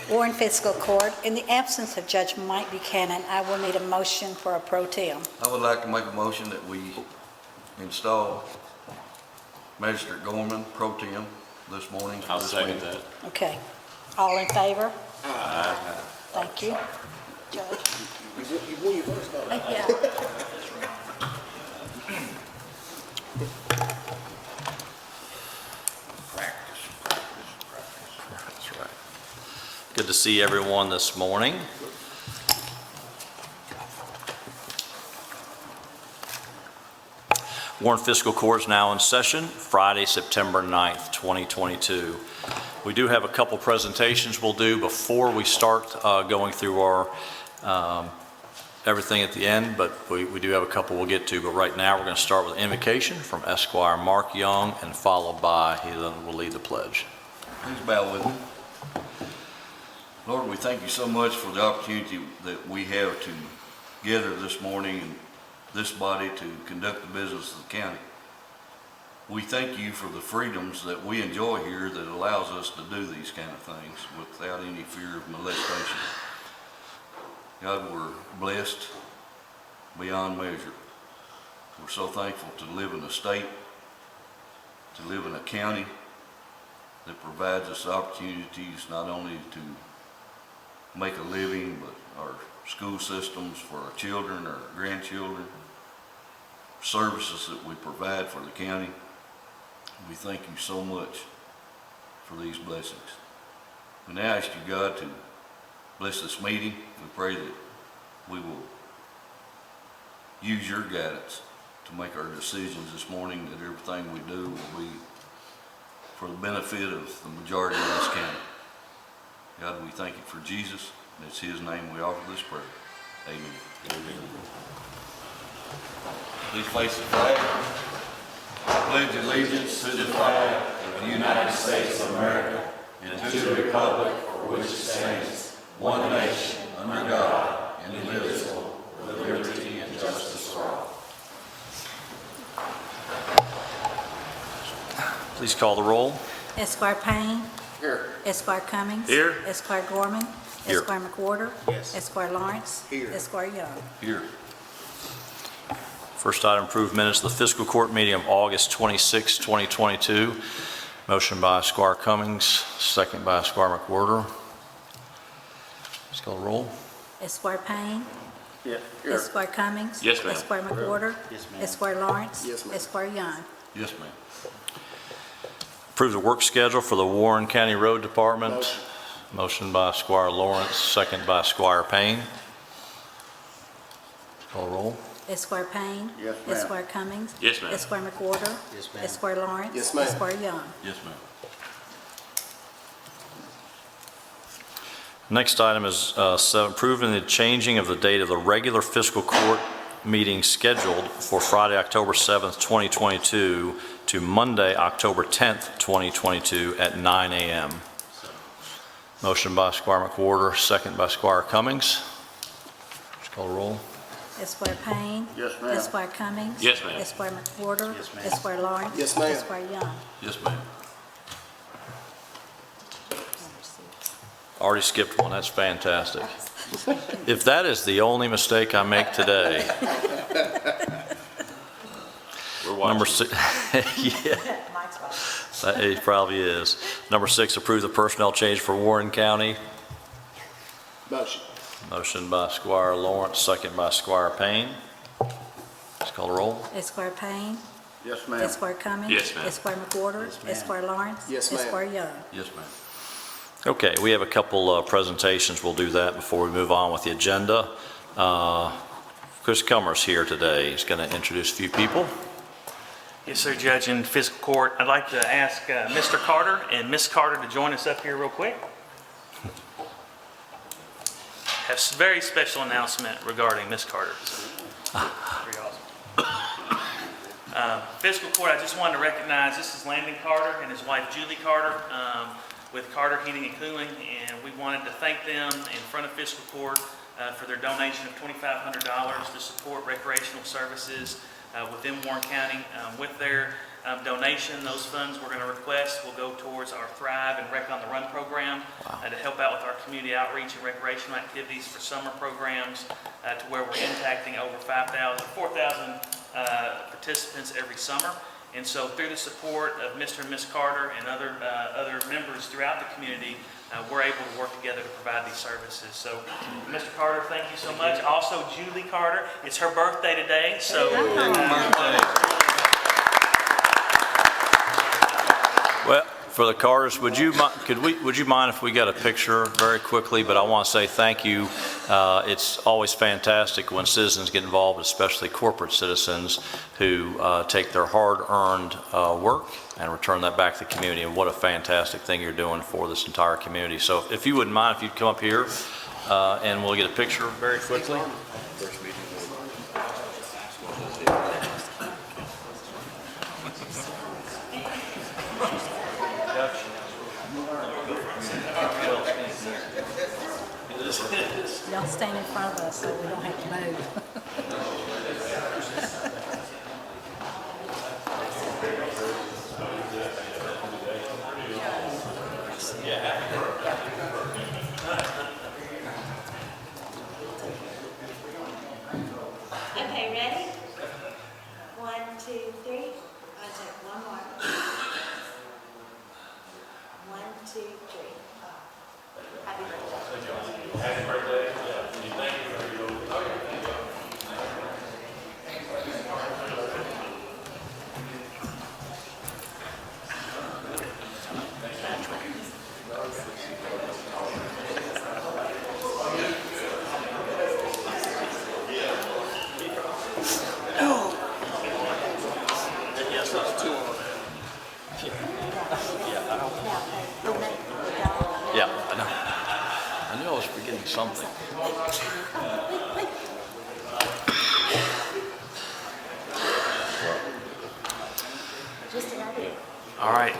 Warren Fiscal Court, in the absence of Judge Mike Buchanan, I will need a motion for a pro tem. I would like to make a motion that we install Magistrate Gorman pro tem this morning. I'll second that. Okay. All in favor? Aye. Thank you. Judge? Yeah. That's right. Good to see everyone this morning. Warren Fiscal Court is now in session, Friday, September 9th, 2022. We do have a couple presentations we'll do before we start going through our everything at the end, but we do have a couple we'll get to. But right now we're going to start with invocation from Esquire Mark Young, and followed by he then will lead the pledge. Please bow with me. Lord, we thank you so much for the opportunity that we have to gather this morning in this body to conduct the business of the county. We thank you for the freedoms that we enjoy here that allows us to do these kind of things without any fear of molestation. God, we're blessed beyond measure. We're so thankful to live in a state, to live in a county that provides us opportunities not only to make a living, but our school systems for our children, our grandchildren, services that we provide for the county. We thank you so much for these blessings. We now ask you, God, to bless this meeting. We pray that we will use your guidance to make our decisions this morning, that everything we do will be for the benefit of the majority of this county. God, we thank you for Jesus, and it's his name we offer this prayer. Amen. Amen. Please face the flag. I pledge allegiance to the flag of the United States of America and to the republic for which it stands, one nation, under God, indivisible, with liberty and justice for all. Please call the roll. Esquire Payne. Here. Esquire Cummings. Here. Esquire Gorman. Here. Esquire McWhorter. Yes. Esquire Lawrence. Here. Esquire Young. Here. First item, approved minutes of the fiscal court meeting of August 26, 2022. Motion by Esquire Cummings, second by Esquire McWhorter. Please call the roll. Esquire Payne. Yeah. Esquire Cummings. Yes, ma'am. Esquire McWhorter. Yes, ma'am. Esquire Lawrence. Yes, ma'am. Esquire Young. Yes, ma'am. Approve the work schedule for the Warren County Road Department. Motion by Esquire Lawrence, second by Esquire Payne. Call the roll. Esquire Payne. Yes, ma'am. Esquire Cummings. Yes, ma'am. Esquire McWhorter. Yes, ma'am. Esquire Lawrence. Yes, ma'am. Esquire Young. Yes, ma'am. Next item is approving the changing of the date of the regular fiscal court meeting scheduled for Friday, October 7th, 2022 to Monday, October 10th, 2022 at 9 a.m. Motion by Esquire McWhorter, second by Esquire Cummings. Just call the roll. Esquire Payne. Yes, ma'am. Esquire Cummings. Yes, ma'am. Esquire McWhorter. Yes, ma'am. Esquire Lawrence. Yes, ma'am. Esquire Young. Yes, ma'am. Already skipped one. That's fantastic. If that is the only mistake I make today. We're watching. Number 6, yeah, it probably is. Number 6, approve the personnel change for Warren County. Motion. Motion by Esquire Lawrence, second by Esquire Payne. Let's call the roll. Esquire Payne. Yes, ma'am. Esquire Cummings. Yes, ma'am. Esquire McWhorter. Yes, ma'am. Esquire Lawrence. Yes, ma'am. Esquire Young. Yes, ma'am. Okay, we have a couple presentations. We'll do that before we move on with the agenda. Chris Cummer's here today. He's going to introduce a few people. Yes, sir, Judge in Fiscal Court. I'd like to ask Mr. Carter and Miss Carter to join us up here real quick. Have a very special announcement regarding Miss Carter. Pretty awesome. Fiscal Court, I just wanted to recognize this is Landon Carter and his wife Julie Carter with Carter Heating and Cooling, and we wanted to thank them in front of Fiscal Court for their donation of $2,500 to support recreational services within Warren County. With their donation. Those funds we're going to request will go towards our Thrive and Rec on the Run program to help out with our community outreach and recreational activities for summer programs to where we're impacting over 4,000 participants every summer. And so through the support of Mr. and Ms. Carter and other members throughout the community, we're able to work together to provide these services. So, Mr. Carter, thank you so much. Also, Julie Carter, it's her birthday today. So, Well, for the Carters, would you mind if we got a picture very quickly? But I want to say thank you. It's always fantastic when citizens get involved, especially corporate citizens who take their hard-earned work and return that back to the community. And what a fantastic thing you're doing for this entire community. So if you wouldn't mind, if you'd come up here and we'll get a picture very quickly. Y'all stand in front of us so we don't have to move. Okay, ready? 1, 2, 3. I'll take one more. 1, 2, 3. Happy birthday. Happy birthday. Yeah, I know. I knew I was forgetting something. all right.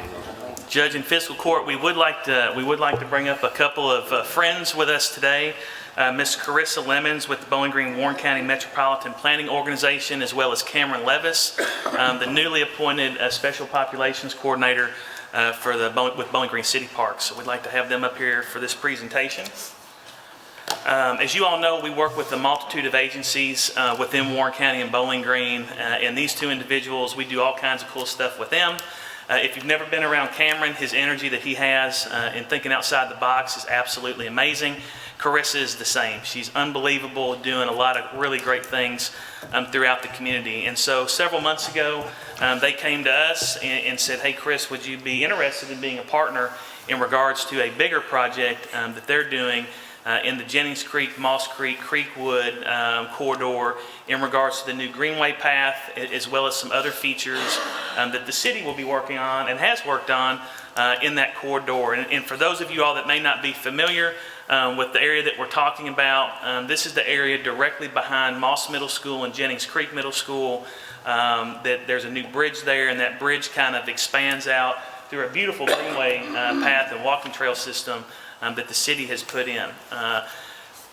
Judge in Fiscal Court, we would like to bring up a couple of friends with us today. Ms. Carissa Lemons with the Bowling Green Warren County Metropolitan Planning Organization, as well as Cameron Levis, the newly appointed Special Populations Coordinator with Bowling Green City Parks. So we'd like to have them up here for this presentation. As you all know, we work with a multitude of agencies within Warren County and Bowling Green, and these two individuals, we do all kinds of cool stuff with them. If you've never been around Cameron, his energy that he has in thinking outside the box is absolutely amazing. Carissa is the same. She's unbelievable, doing a lot of really great things throughout the community. And so several months ago, they came to us and said, hey, Chris, would you be interested in being a partner in regards to a bigger project that they're doing in the Jennings Creek, Moss Creek, Creekwood corridor in regards to the new Greenway path, as well as some other features that the city will be working on and has worked on in that corridor. And for those of you all that may not be familiar with the area that we're talking about, this is the area directly behind Moss Middle School and Jennings Creek Middle School. That there's a new bridge there, and that bridge kind of expands out through a beautiful Greenway path and walking trail system that the city has put in.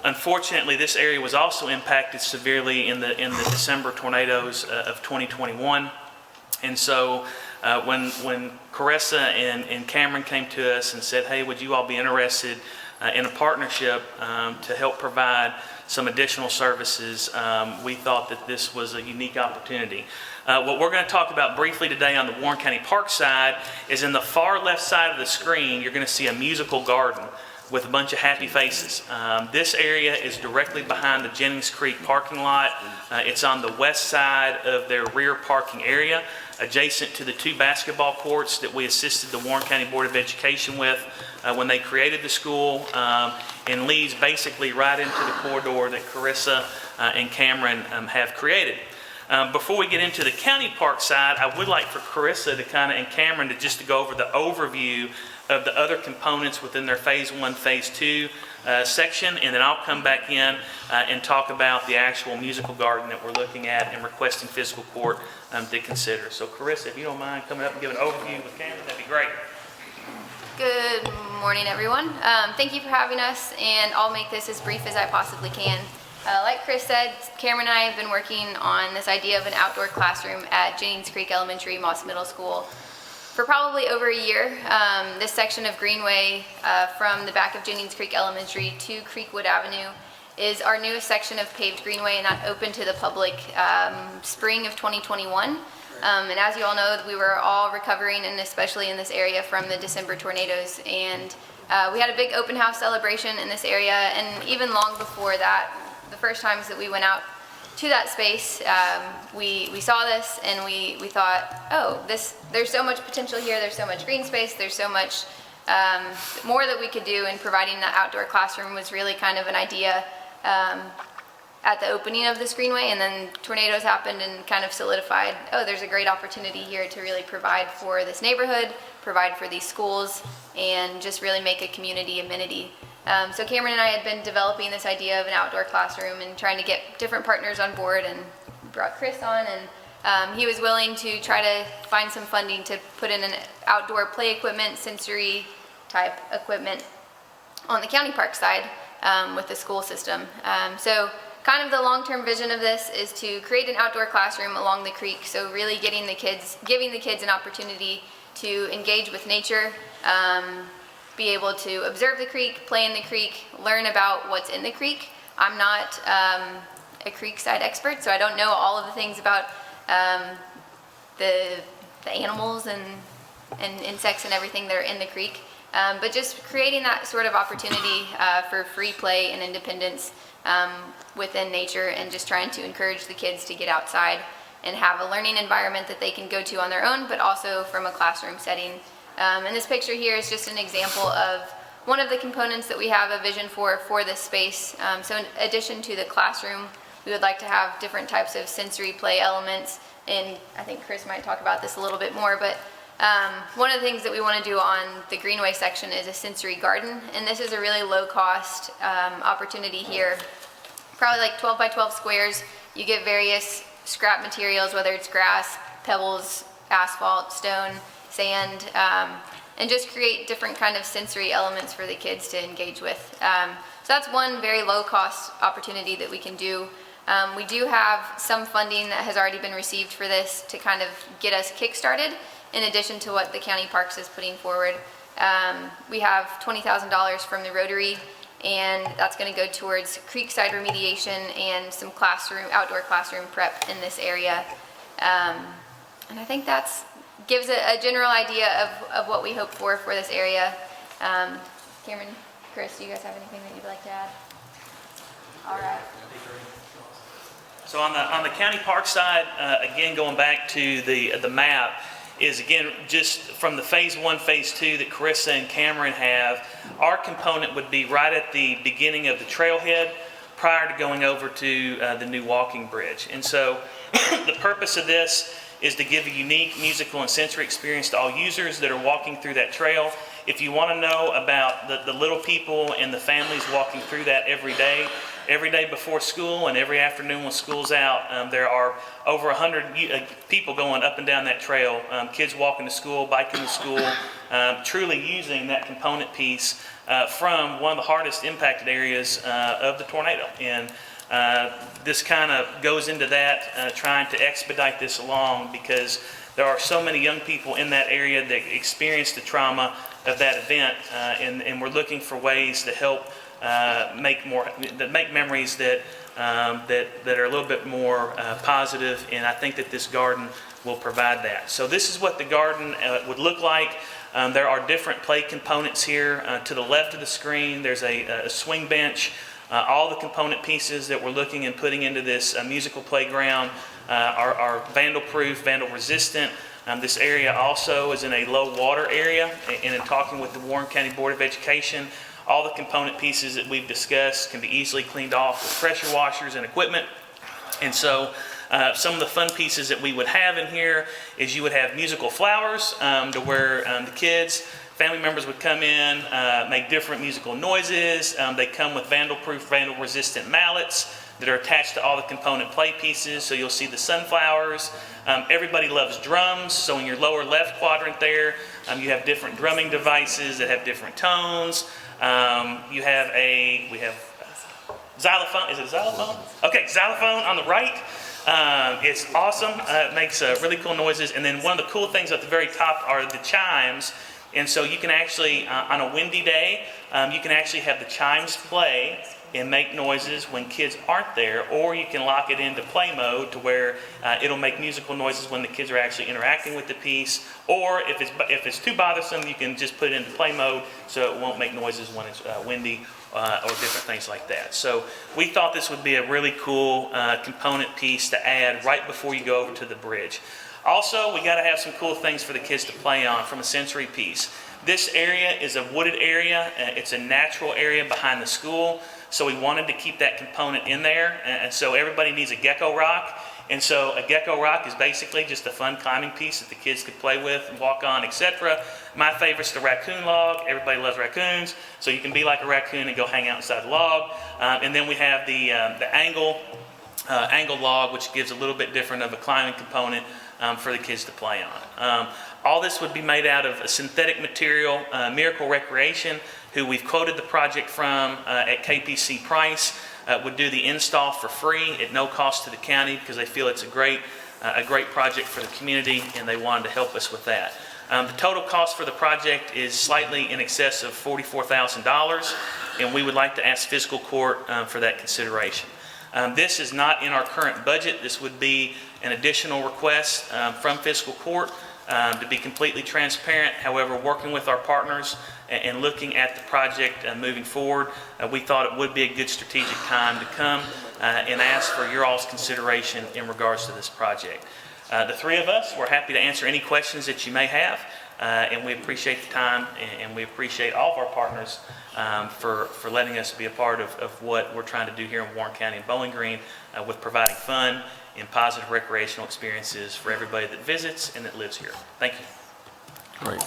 Unfortunately, this area was also impacted severely in the December tornadoes of 2021. And so when Carissa and Cameron came to us and said, hey, would you all be interested in a partnership to help provide some additional services, we thought that this was a unique opportunity. What we're going to talk about briefly today on the Warren County Park side is in the far left side of the screen, you're going to see a musical garden with a bunch of happy faces. This area is directly behind the Jennings Creek parking lot. It's on the west side of their rear parking area, adjacent to the 2 basketball courts that we assisted the Warren County Board of Education with when they created the school, and leads basically right into the corridor that Carissa and Cameron have created. Before we get into the county park side, I would like for Carissa to and Cameron to go over the overview of the other components within their Phase 1, Phase 2 section, and then I'll come back in and talk about the actual musical garden that we're looking at and requesting Fiscal Court to consider. So Carissa, if you don't mind coming up and giving an overview with Cameron, that'd be great. Good morning, everyone. Thank you for having us, and I'll make this as brief as I possibly can. Like Chris said, Cameron and I have been working on this idea of an outdoor classroom at Jennings Creek Elementary, Moss Middle School for probably over a year. This section of Greenway from the back of Jennings Creek Elementary to Creekwood Avenue is our newest section of paved greenway, and that opened to the public spring of 2021. And as you all know, we were all recovering, and especially in this area, from the December tornadoes. And we had a big open house celebration in this area, and even long before that, the first times that we went out to that space, we saw this and we thought, oh, there's so much potential here, there's so much green space, there's so much more that we could do, and providing that outdoor classroom was really kind of an idea at the opening of this greenway, and then tornadoes happened and kind of solidified, oh, there's a great opportunity here to really provide for this neighborhood, provide for these schools, and just really make a community amenity. So Cameron and I had been developing this idea of an outdoor classroom and trying to get different partners on board, and brought Chris on, and he was willing to try to find some funding to put in an outdoor play equipment, sensory type equipment on the county park side with the school system. So kind of the long-term vision of this is to create an outdoor classroom along the creek, so really giving the kids an opportunity to engage with nature, be able to observe the creek, play in the creek, learn about what's in the creek. I'm not a creekside expert, so I don't know all of the things about the animals and insects and everything that are in the creek. But just creating that sort of opportunity for free play and independence within nature, and just trying to encourage the kids to get outside and have a learning environment that they can go to on their own, but also from a classroom setting. And this picture here is just an example of one of the components that we have a vision for this space. So in addition to the classroom, we would like to have different types of sensory play elements, and I think Chris might talk about this a little bit more, but one of the things that we want to do on the Greenway section is a sensory garden, and this is a really low-cost opportunity here. Probably like 12 by 12 squares. You get various scrap materials, whether it's grass, pebbles, asphalt, stone, sand, and just create different kind of sensory elements for the kids to engage with. So that's one very low-cost opportunity that we can do. We do have some funding that has already been received for this to kind of get us kick-started, in addition to what the county parks is putting forward. We have $20,000 from the Rotary, and that's going to go towards creekside remediation and some outdoor classroom prep in this area. And I think that's gives a general idea of what we hope for this area. Cameron, Chris, do you guys have anything that you'd like to add? All right. So on the county park side, again, going back to the map, is again just from the phase 1, phase 2 that Carissa and Cameron have. Our component would be right at the beginning of the trailhead prior to going over to the new walking bridge. And so the purpose of this is to give a unique musical and sensory experience to all users that are walking through that trail. If you want to know about the little people and the families walking through that every day before school and every afternoon when school's out, there are over 100 people going up and down that trail, kids walking to school, biking to school, truly using that component piece from one of the hardest impacted areas of the tornado. And this kind of goes into that, trying to expedite this along, because there are so many young people in that area that experienced the trauma of that event, and we're looking for ways to help make memories that are a little bit more positive, and I think that this garden will provide that. So this is what the garden would look like. There are different play components here. To the left of the screen, there's a swing bench. All the component pieces that we're looking and putting into this musical playground are vandal-proof, vandal-resistant. This area also is in a low water area, and in talking with the Warren County Board of Education, all the component pieces that we've discussed can be easily cleaned off with pressure washers and equipment. And so some of the fun pieces that we would have in here is you would have musical flowers to where the kids, family members would come in, make different musical noises. They come with vandal-proof, vandal-resistant mallets that are attached to all the component play pieces. So you'll see the sunflowers. Everybody loves drums, so in your lower left quadrant there, you have different drumming devices that have different tones. We have Xylophone, is it a xylophone? Okay, xylophone on the right. It's awesome. It makes really cool noises. And then one of the cool things at the very top are the chimes. And so you can actually, on a windy day, you can actually have the chimes play and make noises when kids aren't there, or you can lock it into play mode to where it'll make musical noises when the kids are actually interacting with the piece. Or if it's too bothersome, you can just put it into play mode so it won't make noises when it's windy or different things like that. So we thought this would be a really cool component piece to add right before you go over to the bridge. Also, we got to have some cool things for the kids to play on from a sensory piece. This area is a wooded area. It's a natural area behind the school. So we wanted to keep that component in there. And so everybody needs a gecko rock. And so a gecko rock is basically just a fun climbing piece that the kids could play with and walk on, etc. My favorite's the raccoon log. Everybody loves raccoons. So you can be like a raccoon and go hang out inside the log. And then we have the angle log, which gives a little bit different of a climbing component for the kids to play on. All this would be made out of a synthetic material, Miracle Recreation, who we've quoted the project from at KPC price, would do the install for free at no cost to the county because they feel it's a great project for the community and they wanted to help us with that. The total cost for the project is slightly in excess of $44,000, and we would like to ask Fiscal Court for that consideration. This is not in our current budget. This would be an additional request from Fiscal Court to be completely transparent. However, working with our partners and looking at the project moving forward, we thought it would be a good strategic time to come and ask for your all's consideration in regards to this project. The three of us, we're happy to answer any questions that you may have, and we appreciate the time, and we appreciate all of our partners for letting us be a part of what we're trying to do here in Warren County and Bowling Green with providing fun and positive recreational experiences for everybody that visits and that lives here. Thank you. Great.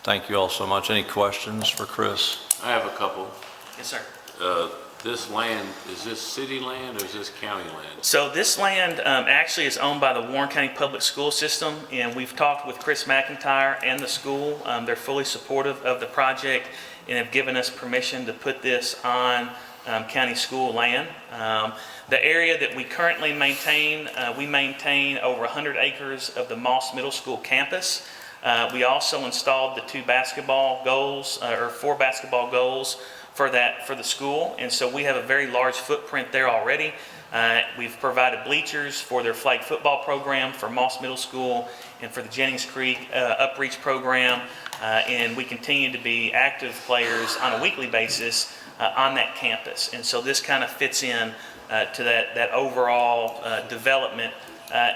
Thank you all so much. Any questions for Chris? I have a couple. Yes, sir. This land, is this city land or is this county land? So this land actually is owned by the Warren County Public School System, and we've talked with Chris McIntyre and the school. They're fully supportive of the project and have given us permission to put this on county school land. The area that we currently maintain, we maintain over 100 acres of the Moss Middle School campus. We also installed the 4 basketball goals for the school, and so we have a very large footprint there already. We've provided bleachers for their flag football program for Moss Middle School and for the Jennings Creek Upreach program, and we continue to be active players on a weekly basis on that campus. And so this kind of fits in to that overall development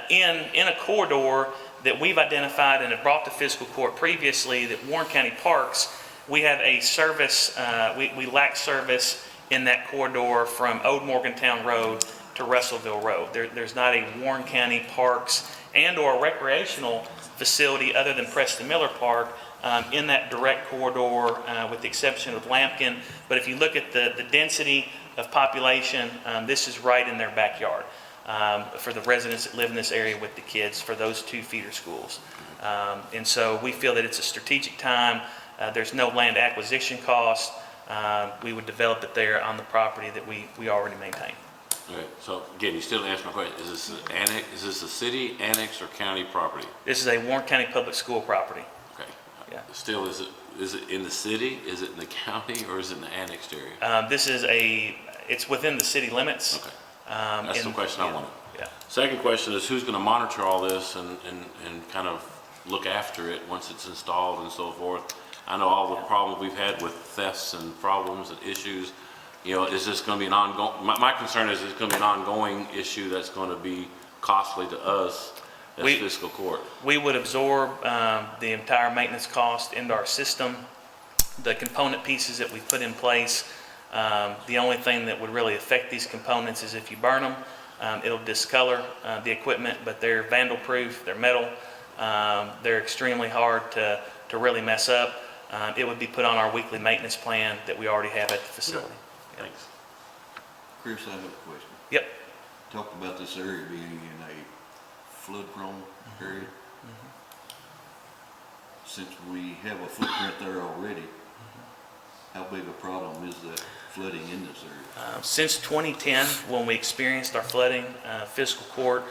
in a corridor that we've identified and have brought to Fiscal Court previously, that Warren County Parks, we have a service, we lack service in that corridor from Old Morgantown Road to Russellville Road. There's not a Warren County Parks and or a recreational facility other than Preston Miller Park in that direct corridor, with the exception of Lampkin. But if you look at the density of population, this is right in their backyard for the residents that live in this area with the kids for those 2 feeder schools. And so we feel that it's a strategic time. There's no land acquisition cost. We would develop it there on the property that we already maintain. All right, so again, you still answer my question. Is this an annex, is this a city, annex, or county property? This is a Warren County Public School property. Okay. Yeah. Still, is it in the city, is it in the county, or is it in the annexed area? It's within the city limits. Okay. That's the question I wanted. Yeah. Second question is, who's going to monitor all this and kind of look after it once it's installed and so forth? I know all the problems we've had with thefts and problems and issues. You know, is this going to be an ongoing, my concern is it's going to be an ongoing issue that's going to be costly to us as Fiscal Court. We would absorb the entire maintenance cost into our system. The component pieces that we put in place, the only thing that would really affect these components is if you burn them. It'll discolor the equipment, but they're vandal proof, they're metal, they're extremely hard to really mess up. It would be put on our weekly maintenance plan that we already have at the facility. Yeah. Thanks. Chris, I have a question. Yep. Talked about this area being in a flood-prone area. Since we have a footprint there already, how big a problem is that? flooding in this area? Since 2010, when we experienced our flooding, Fiscal Court,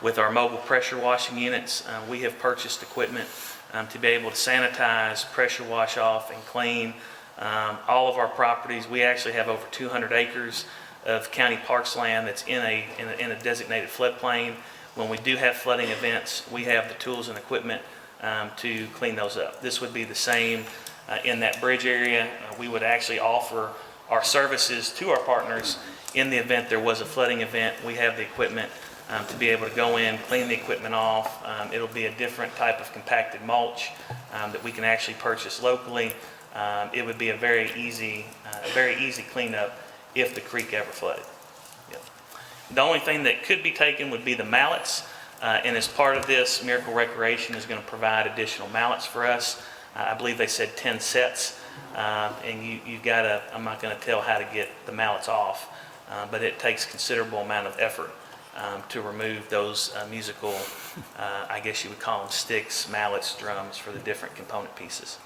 with our mobile pressure washing units, we have purchased equipment to be able to sanitize, pressure wash off, and clean all of our properties. We actually have over 200 acres of county parks land that's in a designated floodplain. When we do have flooding events, we have the tools and equipment to clean those up. This would be the same in that bridge area. We would actually offer our services to our partners in the event there was a flooding event. We have the equipment to be able to go in, clean the equipment off. It'll be a different type of compacted mulch that we can actually purchase locally. It would be a very easy cleanup if the creek ever flooded. Yep. The only thing that could be taken would be the mallets, and as part of this, Miracle Recreation is going to provide additional mallets for us. I believe they said 10 sets, and you've got to, I'm not going to tell how to get the mallets off, but it takes considerable amount of effort to remove those musical, I guess you would call them sticks, mallets, drums for the different component pieces.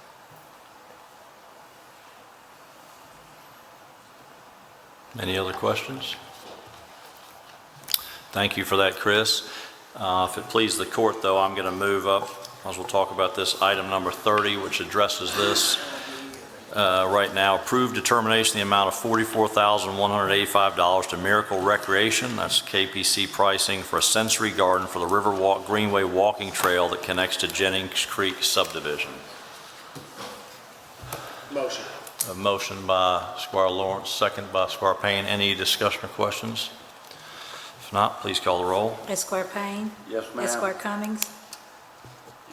Any other questions? Thank you for that, Chris. If it pleases the court, though, I'm going to move up, as we'll talk about this, item number 30, which addresses this right now. Approved determination the amount of $44,185 to Miracle Recreation. That's KPC pricing for a sensory garden for the Riverwalk Greenway walking trail that connects to Jennings Creek subdivision. Motion. A motion by Squire Lawrence, second by Squire Payne. Any discussion or questions? If not, please call the roll. Esquire Payne. Yes, ma'am. Esquire Cummings.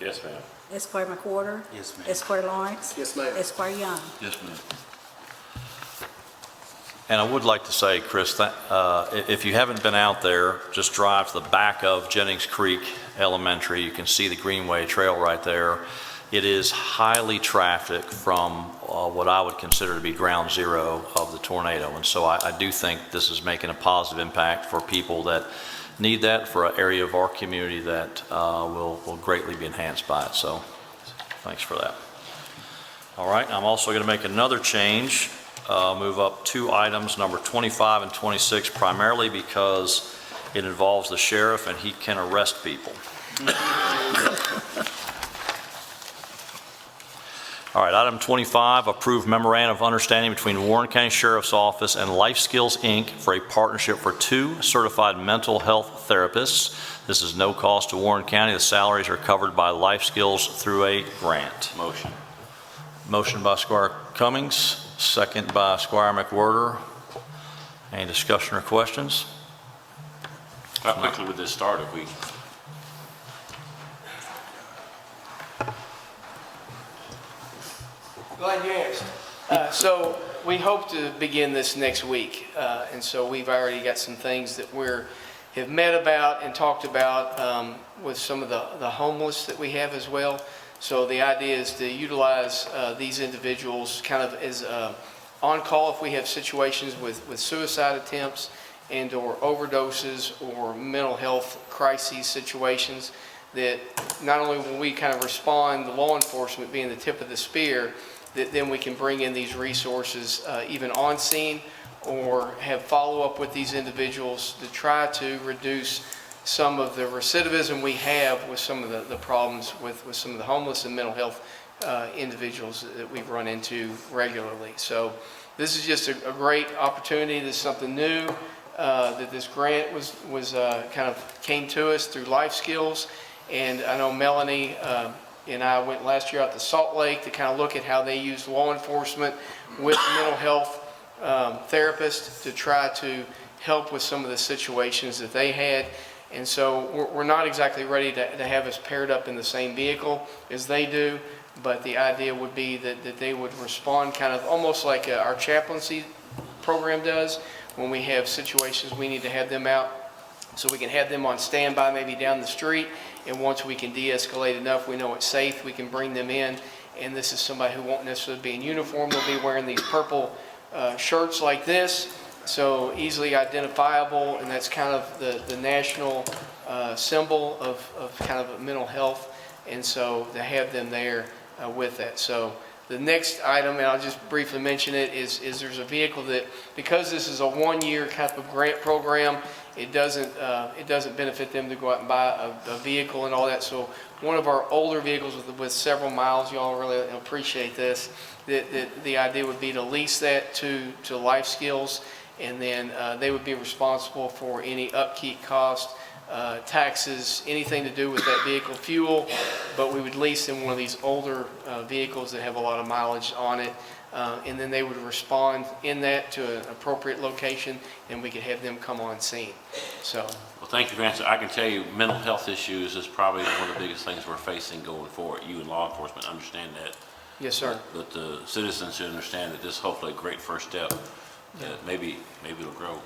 Yes, ma'am. Esquire McWhorter. Yes, ma'am. Esquire Lawrence. Yes, ma'am. Esquire Young. Yes, ma'am. And I would like to say, Chris, that if you haven't been out there, just drive to the back of Jennings Creek Elementary. You can see the Greenway Trail right there. It is highly trafficked from what I would consider to be ground zero of the tornado. And so I do think this is making a positive impact for people that need that, for an area of our community that will greatly be enhanced by it. So thanks for that. All right, I'm also going to make another change, move up 2 items, number 25 and 26, primarily because it involves the sheriff and he can arrest people. All right, item 25, approved memorandum of understanding between Warren County Sheriff's Office and Life Skills, Inc. for a partnership for 2 certified mental health therapists. This is no cost to Warren County. The salaries are covered by Life Skills through a grant. Motion. Motion by Squire Cummings, second by Squire McWhorter. Any discussion or questions? How quickly would this start if we? Glad you asked. So we hope to begin this next week. And so we've already got some things that have met about and talked about with some of the homeless that we have as well. So the idea is to utilize these individuals kind of as on call if we have situations with suicide attempts and or overdoses or mental health crises situations, that not only will we kind of respond, the law enforcement being the tip of the spear, that then we can bring in these resources even on scene or have follow-up with these individuals to try to reduce some of the recidivism we have with some of the problems with some of the homeless and mental health individuals that we've run into regularly. So this is just a great opportunity. This is something new that this grant was kind of came to us through Life Skills. And I know Melanie and I went last year out to Salt Lake to kind of look at how they use law enforcement with mental health therapists to try to help with some of the situations that they had. And so we're not exactly ready to have us paired up in the same vehicle as they do, but the idea would be that they would respond kind of almost like our chaplaincy program does when we have situations we need to have them out. So we can have them on standby maybe down the street, and once we can de-escalate enough, we know it's safe, we can bring them in. And this is somebody who won't necessarily be in uniform. They'll be wearing these purple shirts like this, so easily identifiable, and that's kind of the national symbol of kind of mental health. And so to have them there with that. So The next item, and I'll just briefly mention it, is there's a vehicle that, because this is a one-year type of grant program, it doesn't benefit them to go out and buy a vehicle and all that. So one of our older vehicles with several miles, y'all really appreciate this, the idea would be to lease that to Life Skills, and then they would be responsible for any upkeep cost, taxes, anything to do with that vehicle, fuel, but we would lease them one of these older vehicles that have a lot of mileage on it, and then they would respond in that to an appropriate location, and we could have them come on scene. So, Well, thank you for answering. I can tell you, mental health issues is probably one of the biggest things we're facing going forward. You and law enforcement understand that. yes, sir. But the citizens should understand that this is hopefully a great first step. That maybe it'll grow.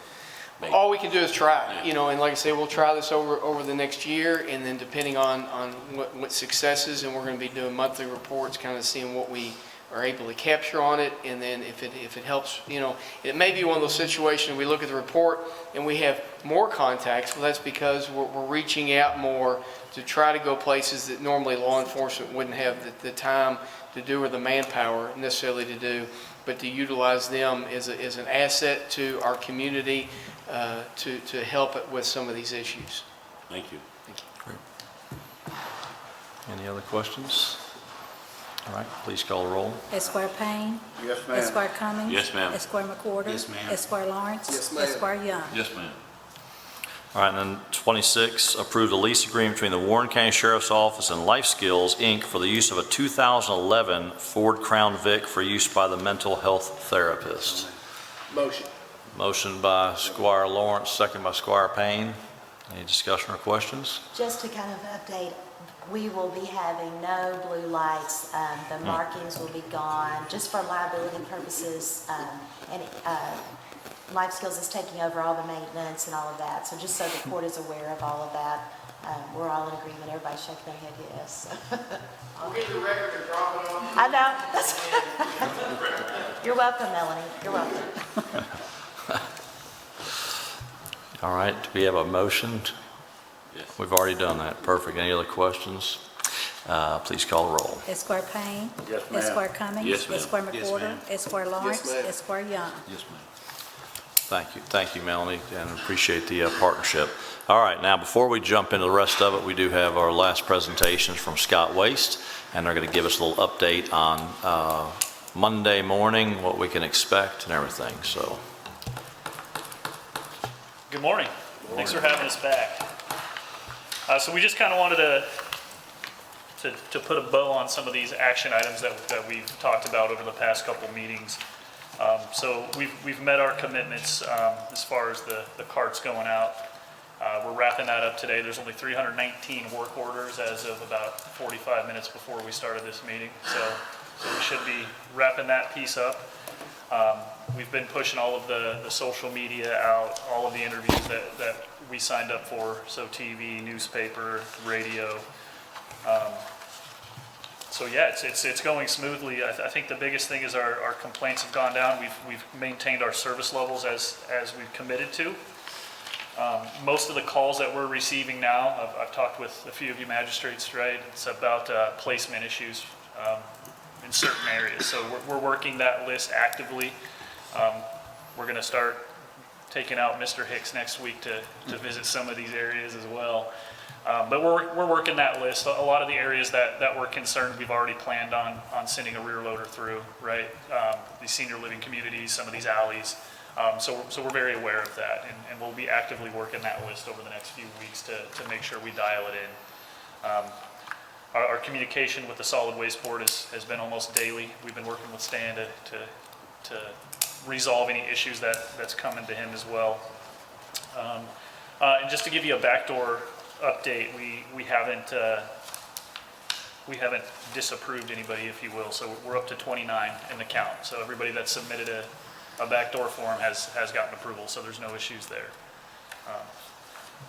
Maybe. All we can do is try, Yeah. and like I say, we'll try this over the next year, and then depending on what successes, and we're going to be doing monthly reports, kind of seeing what we are able to capture on it, and then if it helps, it may be one of those situations, we look at the report and we have more contacts. Well, that's because we're reaching out more to try to go places that normally law enforcement wouldn't have the time to do or the manpower necessarily to do, but to utilize them as an asset to our community, to help it with some of these issues. Thank you. Any other questions? All right, please call the roll. Esquire Payne. Yes, ma'am. Esquire Cummings. Yes, ma'am. Esquire McWhorter. Yes, ma'am. Esquire Lawrence. Yes, ma'am. Esquire Young. Yes, ma'am. All right, and then 26, approve the lease agreement between the Warren County Sheriff's Office and Life Skills, Inc. for the use of a 2011 Ford Crown Vic for use by the mental health therapist. Motion. Motion by Squire Lawrence, second by Squire Payne. Any discussion or questions? Just to kind of update, we will be having no blue lights. The markings will be gone, just for liability purposes. And Life Skills is taking over all the maintenance and all of that. So just so the court is aware of all of that, we're all in agreement. Everybody's shaking their head yes. I'll get the record and drop it off. I know. You're welcome, Melanie. You're welcome. All right, do we have a motion? Yes. We've already done that. Perfect. Any other questions? Please call the roll. Esquire Payne. Yes, ma'am. Esquire Cummings. Yes, ma'am. Esquire Yes, McWhorter. ma'am. Esquire Lawrence. ma'am. Esquire Young. Yes, ma'am. Thank you, Melanie, and appreciate the partnership. All right, now before we jump into the rest of it, we do have our last presentations from Scott Waste, and they're going to give us a little update on Monday morning, what we can expect and everything, so. Good morning. Thanks for having us back. So we just kind of wanted to put a bow on some of these action items that we've talked about over the past couple meetings. So we've met our commitments as far as the carts going out. We're wrapping that up today. There's only 319 work orders as of about 45 minutes before we started this meeting. So we should be wrapping that piece up. We've been pushing all of the social media out, all of the interviews that we signed up for, so TV, newspaper, radio. So yeah, it's going smoothly. I think the biggest thing is our complaints have gone down. We've maintained our service levels as we've committed to. Most of the calls that we're receiving now, I've talked with a few of you magistrates, right? It's about placement issues in certain areas. So we're working that list actively. We're going to start taking out Mr. Hicks next week to visit some of these areas as well. But we're working that list. A lot of the areas that we're concerned, we've already planned on sending a rear loader through, right? These senior living communities, some of these alleys. So we're very aware of that, and we'll be actively working that list over the next few weeks to make sure we dial it in. Our communication with the Solid Waste Board has been almost daily. We've been working with Stan to resolve any issues that's coming to him as well. And just to give you a backdoor update, we haven't disapproved anybody, if you will. So we're up to 29 in the count. So everybody that submitted a backdoor form has gotten approval. So there's no issues there.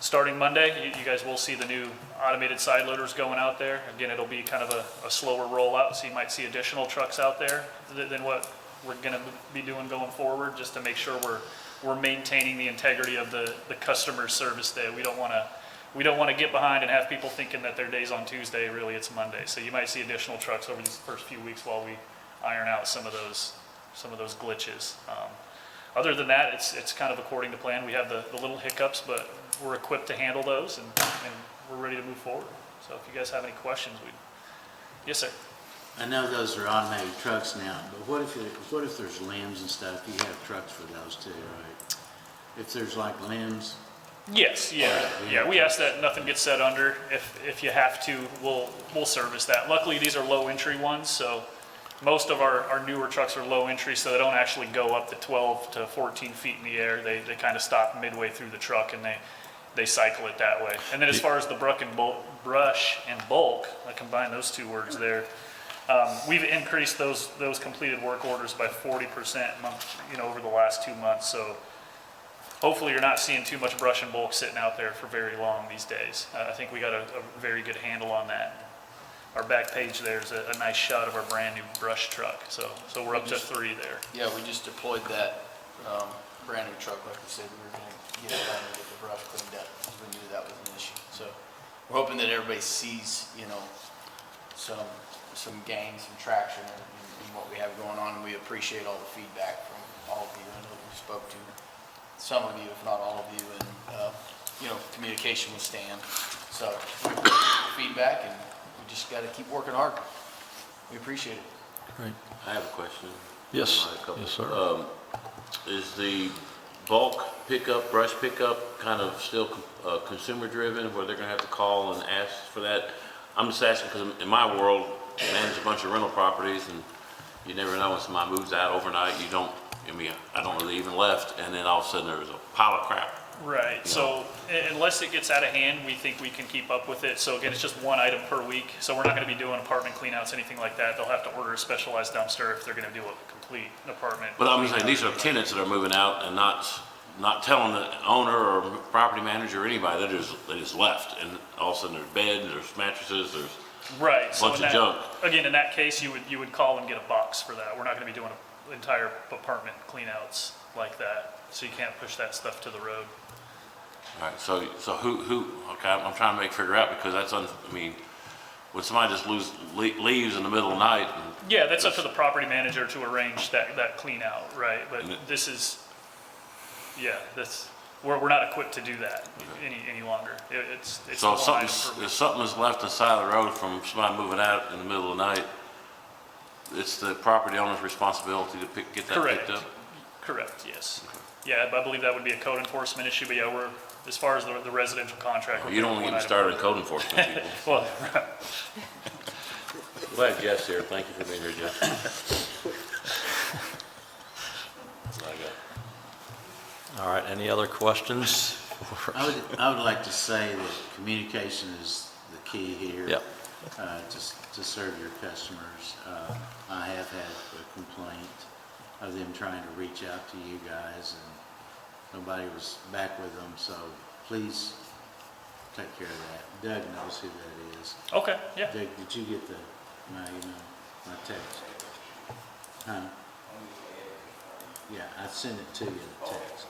Starting Monday, you guys will see the new automated side loaders going out there. Again, it'll be kind of a slower rollout, so you might see additional trucks out there than what we're going to be doing going forward, just to make sure we're maintaining the integrity of the customer service day. We don't want to get behind and have people thinking that their day's on Tuesday. Really, it's Monday. So you might see additional trucks over these first few weeks while iron out some of those glitches. Other than that, it's kind of according to plan. We have the little hiccups, but we're equipped to handle those, and we're ready to move forward. So if you guys have any questions, yes, sir. I know those are automatic trucks now, but what if there's limbs and stuff? You have trucks for those too, right? If there's like limbs, Yes, yeah. We ask that nothing gets set under. If you have to, we'll service that. Luckily, these are low entry ones, so most of our newer trucks are low entry, so they don't actually go up to 12 to 14 feet in the air. They kind of stop midway through the truck, and they cycle it that way. And then as far as the brush and bulk, I combine those two words there. We've increased those completed work orders by 40% over the last 2 months. So hopefully you're not seeing too much brush and bulk sitting out there for very long these days. I think we got a very good handle on that. Our back page there is a nice shot of our brand new brush truck. So we're up to 3 there. Yeah, we just deployed that brand new truck, like we said, we were going to get it done and get the brush cleaned up, because we knew that was an issue. So we're hoping that everybody sees, some gains, some traction in what we have going on, and we appreciate all the feedback from all of you. I know we spoke to some of you, if not all of you, and communication with Stan. So feedback, and we just got to keep working hard. We appreciate it. Great. I have a question. Yes, A couple. yes, sir. Is the bulk pickup, brush pickup, kind of still consumer driven, where they're gonna have to call and ask for that? I'm just asking because in my world, I manage a bunch of rental properties, and you never know when somebody moves out overnight. I don't really even left, and then all of a sudden there's a pile of crap. Right, so unless it gets out of hand, we think we can keep up with it. So again, it's just 1 item per week. So we're not gonna be doing apartment cleanouts, anything like that. They'll have to order a specialized dumpster if they're gonna do a complete apartment. But I'm saying these are tenants that are moving out and not telling the owner or property manager or anybody. They just left, and all of a sudden there's beds, there's mattresses, there's Right. a bunch of junk. Again, in that case, you would call and get a box for that. We're not gonna be doing entire apartment cleanouts like that. So you can't push that stuff to the road. All right, so who, okay, I'm trying to figure out, because that's, when somebody just leaves in the middle of the night. Yeah, that's up to the property manager to arrange that clean out, right? But this is, we're not equipped to do that any longer. It's So one item per week. if something is left on the side of the road from somebody moving out in the middle of the night, it's the property owner's responsibility to get that picked up? Correct, yes. Yeah, I believe that would be a code enforcement issue, but yeah, as far as the residential contract. You don't even start in code enforcement, people. Well, Glad Jeff's here. Thank you for being here, Jeff. That's what I got. All right, any other questions? I would like to say that communication is the key here. Yep. To serve your customers. I have had a complaint of them trying to reach out to you guys, and nobody was back with them, so please take care of that. Doug knows who that is. okay, yeah. Doug, did you get my text? Huh? Yeah, I sent it to you in a text.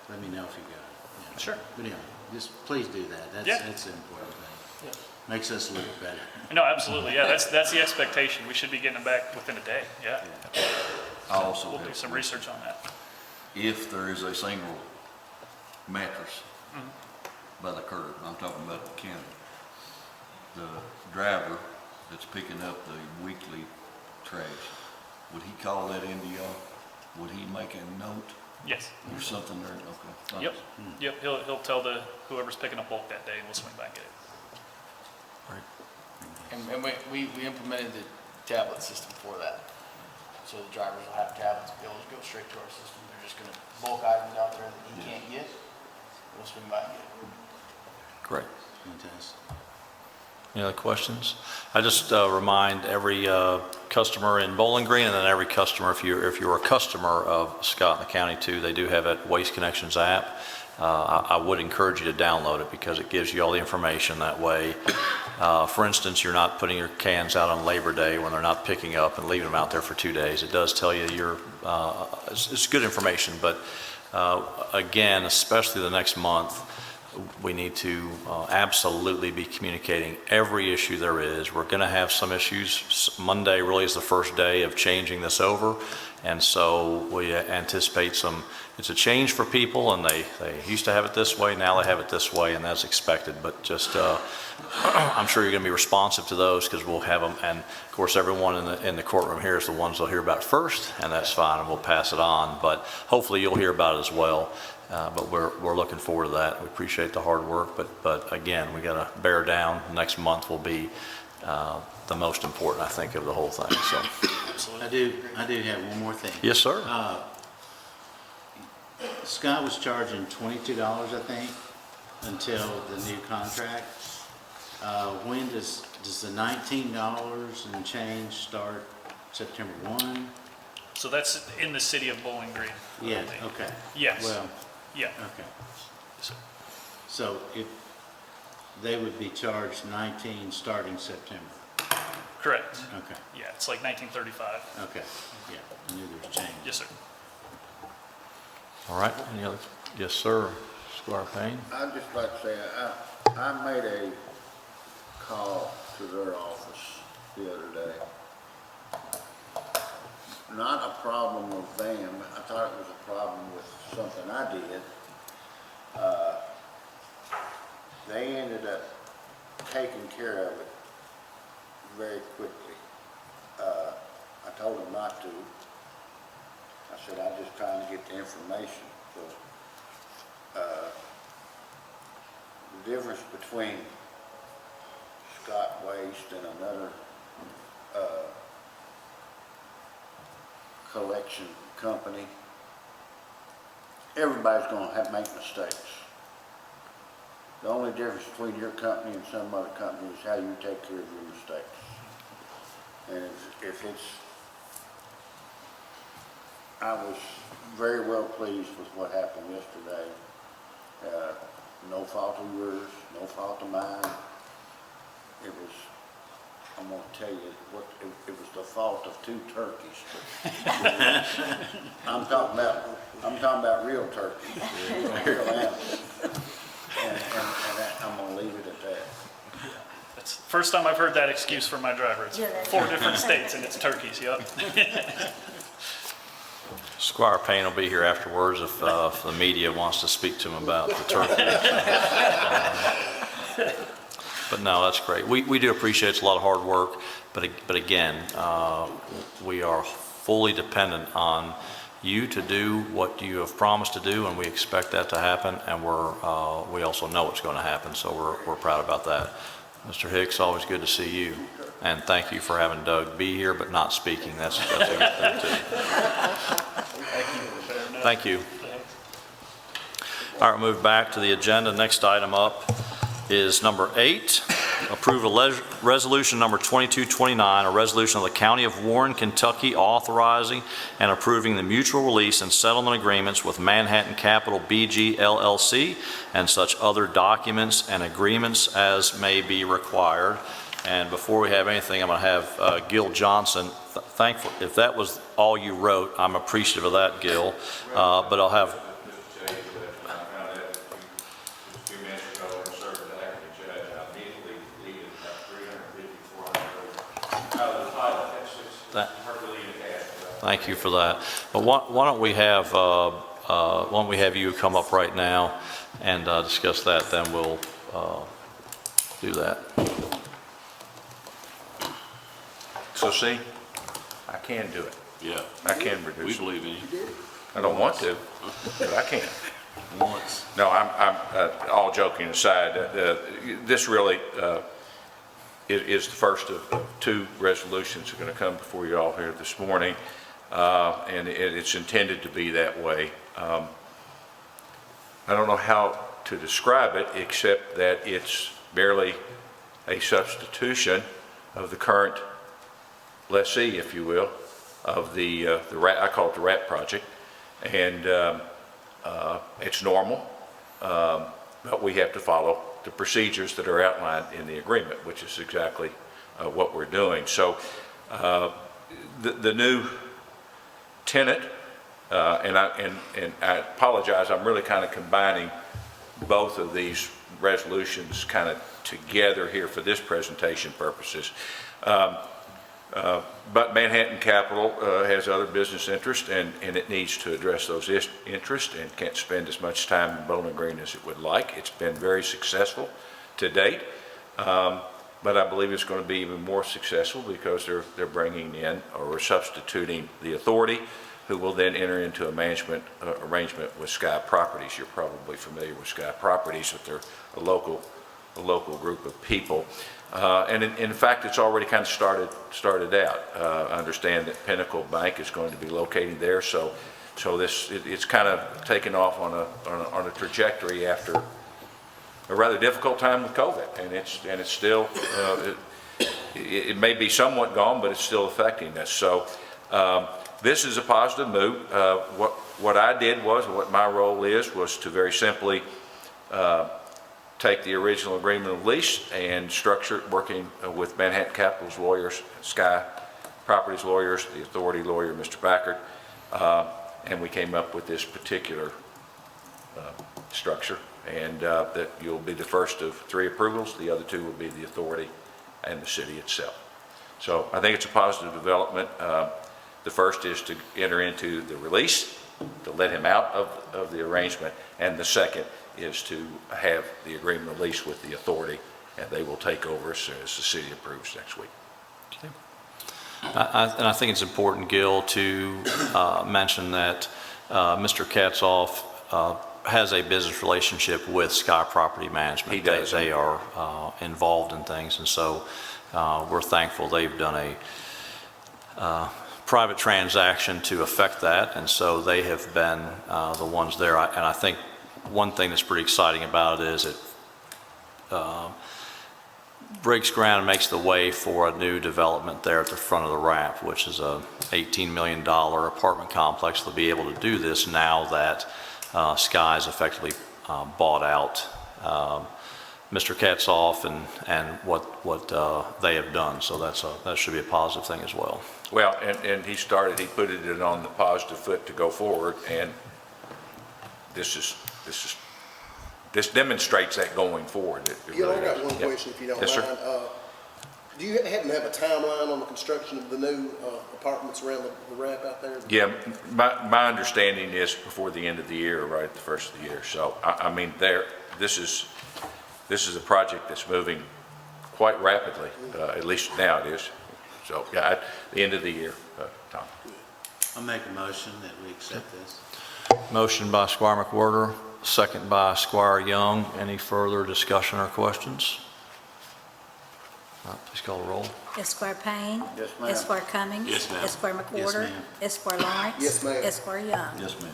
Let me know if you got it. Yeah. Sure. But anyway, just please do that. That's an important thing. Yeah. Makes us look better. No, absolutely, yeah, that's the expectation. We should be getting them back within a day, yeah. I also We'll do have, some research on that. if there is a single mattress by the curb, I'm talking about the county, the driver that's picking up the weekly trash, would he call that into y'all? Would he make a note Yes. or something there? Okay. Yep, yep, he'll tell whoever's picking up bulk that day, and we'll swing by and get it. And we implemented the tablet system for that. So the drivers will have tablets, be able to go straight to our system. They're just gonna bulk items out there that he can't get, we'll swing by and get it. Great. Fantastic. Any other questions? I just remind every customer in Bowling Green, and then every customer, if you're a customer of Scott and the county too, they do have that Waste Connections app. I would encourage you to download it because it gives you all the information that way. For instance, you're not putting your cans out on Labor Day when they're not picking up and leaving them out there for 2 days. It does tell you it's good information, but again, especially the next month, we need to absolutely be communicating every issue there is. We're going to have some issues. Monday really is the first day of changing this over, and so we anticipate it's a change for people, and they used to have it this way, now they have it this way, and that's expected. But just, I'm sure you're going to be responsive to those, because we'll have them, and of course everyone in the courtroom here is the ones they'll hear about first, and that's fine, and we'll pass it on. But hopefully you'll hear about it as well. But we're looking forward to that. We appreciate the hard work, but again, we got to bear down. Next month will be the most important, I think, of the whole thing. So I do have one more thing. yes, sir. Scott was charging $22, I think, until the new contract. When does the $19 and change start? September 1? So that's in the city of Bowling Green. Yeah, okay. Yes. Well, Yeah. okay. Yes, sir. So if they would be charged 19 starting September. Correct. Okay, Yeah, it's like 1935. okay, yeah, I knew there was change. Yes, sir. All right. Any other? Yes, sir. Squire Payne. I'd just like to say, I made a call to their office the other day. Not a problem with them, I thought it was a problem with something I did. They ended up taking care of it very quickly. I told them not to. I said, I'm just trying to get the information. So, the difference between Scott Waste and another collection company, everybody's going to make mistakes. The only difference between your company and some other company is how you take care of your mistakes. And if it's, I was very well pleased with what happened yesterday. No fault of yours, no fault of mine. It was, I'm going to tell you, it was the fault of 2 turkeys. I'm talking about real turkeys, real animals. And I'm going to leave it at that. That's the first time I've heard that excuse from my driver. It's 4 different states and it's turkeys, yep. Squire Payne will be here afterwards if the media wants to speak to him about the turkey. But no, that's great. We do appreciate it's a lot of hard work, but again, we are fully dependent on you to do what you have promised to do, and we expect that to happen, and we also know it's going to happen, so we're proud about that. Mr. Hicks, always good to see you, and thank you for having Doug be here but not speaking. That's a good thing too. Thank you. All right, move back to the agenda. Next item up is number 8, approve a resolution number 2229, a resolution of the County of Warren, Kentucky, authorizing and approving the mutual release and settlement agreements with Manhattan Capital BG LLC and such other documents and agreements as may be required. And before we have anything, I'm going to have Gil Johnson. Thankful if that was all you wrote, I'm appreciative of that, Gil. But I'll have. Thank you for that. But why don't we have you come up right now and discuss that? Then we'll do that. So see, I can do it. Yeah, I can we reduce it. believe in you. I don't want to, but I can. Once. No, I'm all joking aside, this really is the first of 2 resolutions that are going to come before you all here this morning, and it's intended to be that way. I don't know how to describe it except that it's barely a substitution of the current lessee, if you will, of the RAT, I call it the RAT project, and it's normal, but we have to follow the procedures that are outlined in the agreement, which is exactly what we're doing. So the new tenant, and I apologize, I'm really kind of combining both of these resolutions kind of together here for this presentation purposes. But Manhattan Capital has other business interests, and it needs to address those interests and can't spend as much time in Bowling Green as it would like. It's been very successful to date, but I believe it's going to be even more successful because they're bringing in or substituting the authority, who will then enter into a management arrangement with Sky Properties. You're probably familiar with Sky Properties, but they're a local group of people. And in fact, it's already kind of started out. I understand that Pinnacle Bank is going to be locating there, so it's kind of taken off on a trajectory after a rather difficult time with COVID, and it's still it may be somewhat gone, but it's still affecting us. So this is a positive move. What I did what my role was to very simply take the original agreement of lease and structure it working with Manhattan Capital's lawyers, Sky Properties lawyers, the authority lawyer, Mr. Backert, and we came up with this particular structure, and that you'll be the first of 3 approvals. The other 2 will be the authority and the city itself. So I think it's a positive development. The first is to enter into the release, to let him out of the arrangement, and the second is to have the agreement of lease with the authority, and they will take over as soon as the city approves next week. Okay. And I think it's important, Gil, to mention that Mr. Katzoff has a business relationship with Sky Property Management. He does. They are involved in things, and so we're thankful they've done a private transaction to affect that, and so they have been the ones there. And I think one thing that's pretty exciting about it is it breaks ground and makes the way for a new development there at the front of the ramp, which is a $18 million apartment complex. They'll be able to do this now that Sky's effectively bought out Mr. Katzoff and what they have done. So that should be a positive thing as well. Well, and he put it on the positive foot to go forward, and this demonstrates that going forward. I got one question, if you don't mind. Yes, sir. Do you happen to have a timeline on the construction of the new apartments around the ramp out there? Yeah, my understanding is before the end of the year, right at the first of the year. So I mean, this is a project that's moving quite rapidly. At least now it is. So yeah, at the end of the year, Tom. I'll make a motion that we accept this. Motion by Squire McWhorter, second by Squire Young. Any further discussion or questions? Please call the roll. Esquire Payne. Yes, ma'am. Esquire Cummings. Yes, ma'am. Esquire McWhorter. ma'am. Esquire Lawrence. Yes, ma'am. Esquire Young. Yes, ma'am.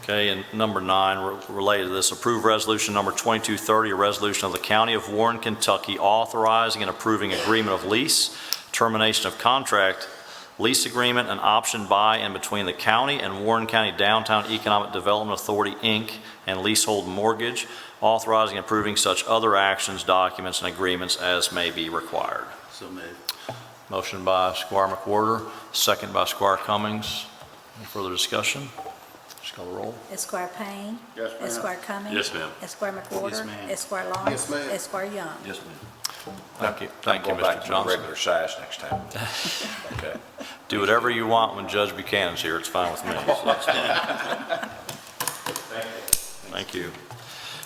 Okay, and number 9, related to this, approve resolution number 2230, a resolution of the County of Warren, Kentucky, authorizing and approving agreement of lease, termination of contract, lease agreement, and option by and between the county and Warren County Downtown Economic Development Authority, Inc., and leasehold mortgage, authorizing and approving such other actions, documents, and agreements as may be required. So moved. Motion by Squire McWhorter, second by Squire Cummings. Any further discussion? Just call the roll. Esquire Payne. Yes, ma'am. Esquire Cummings. Yes, ma'am. Esquire McWhorter. Yes, ma'am. Esquire Lawrence. Yes, ma'am. Esquire Young. Yes, ma'am. Thank you. Thank you, I'm going back Mr. to Johnson. regular size next time. Okay. Do whatever you want when Judge Buchanan's here. It's fine with me. So that's fine. Thank you.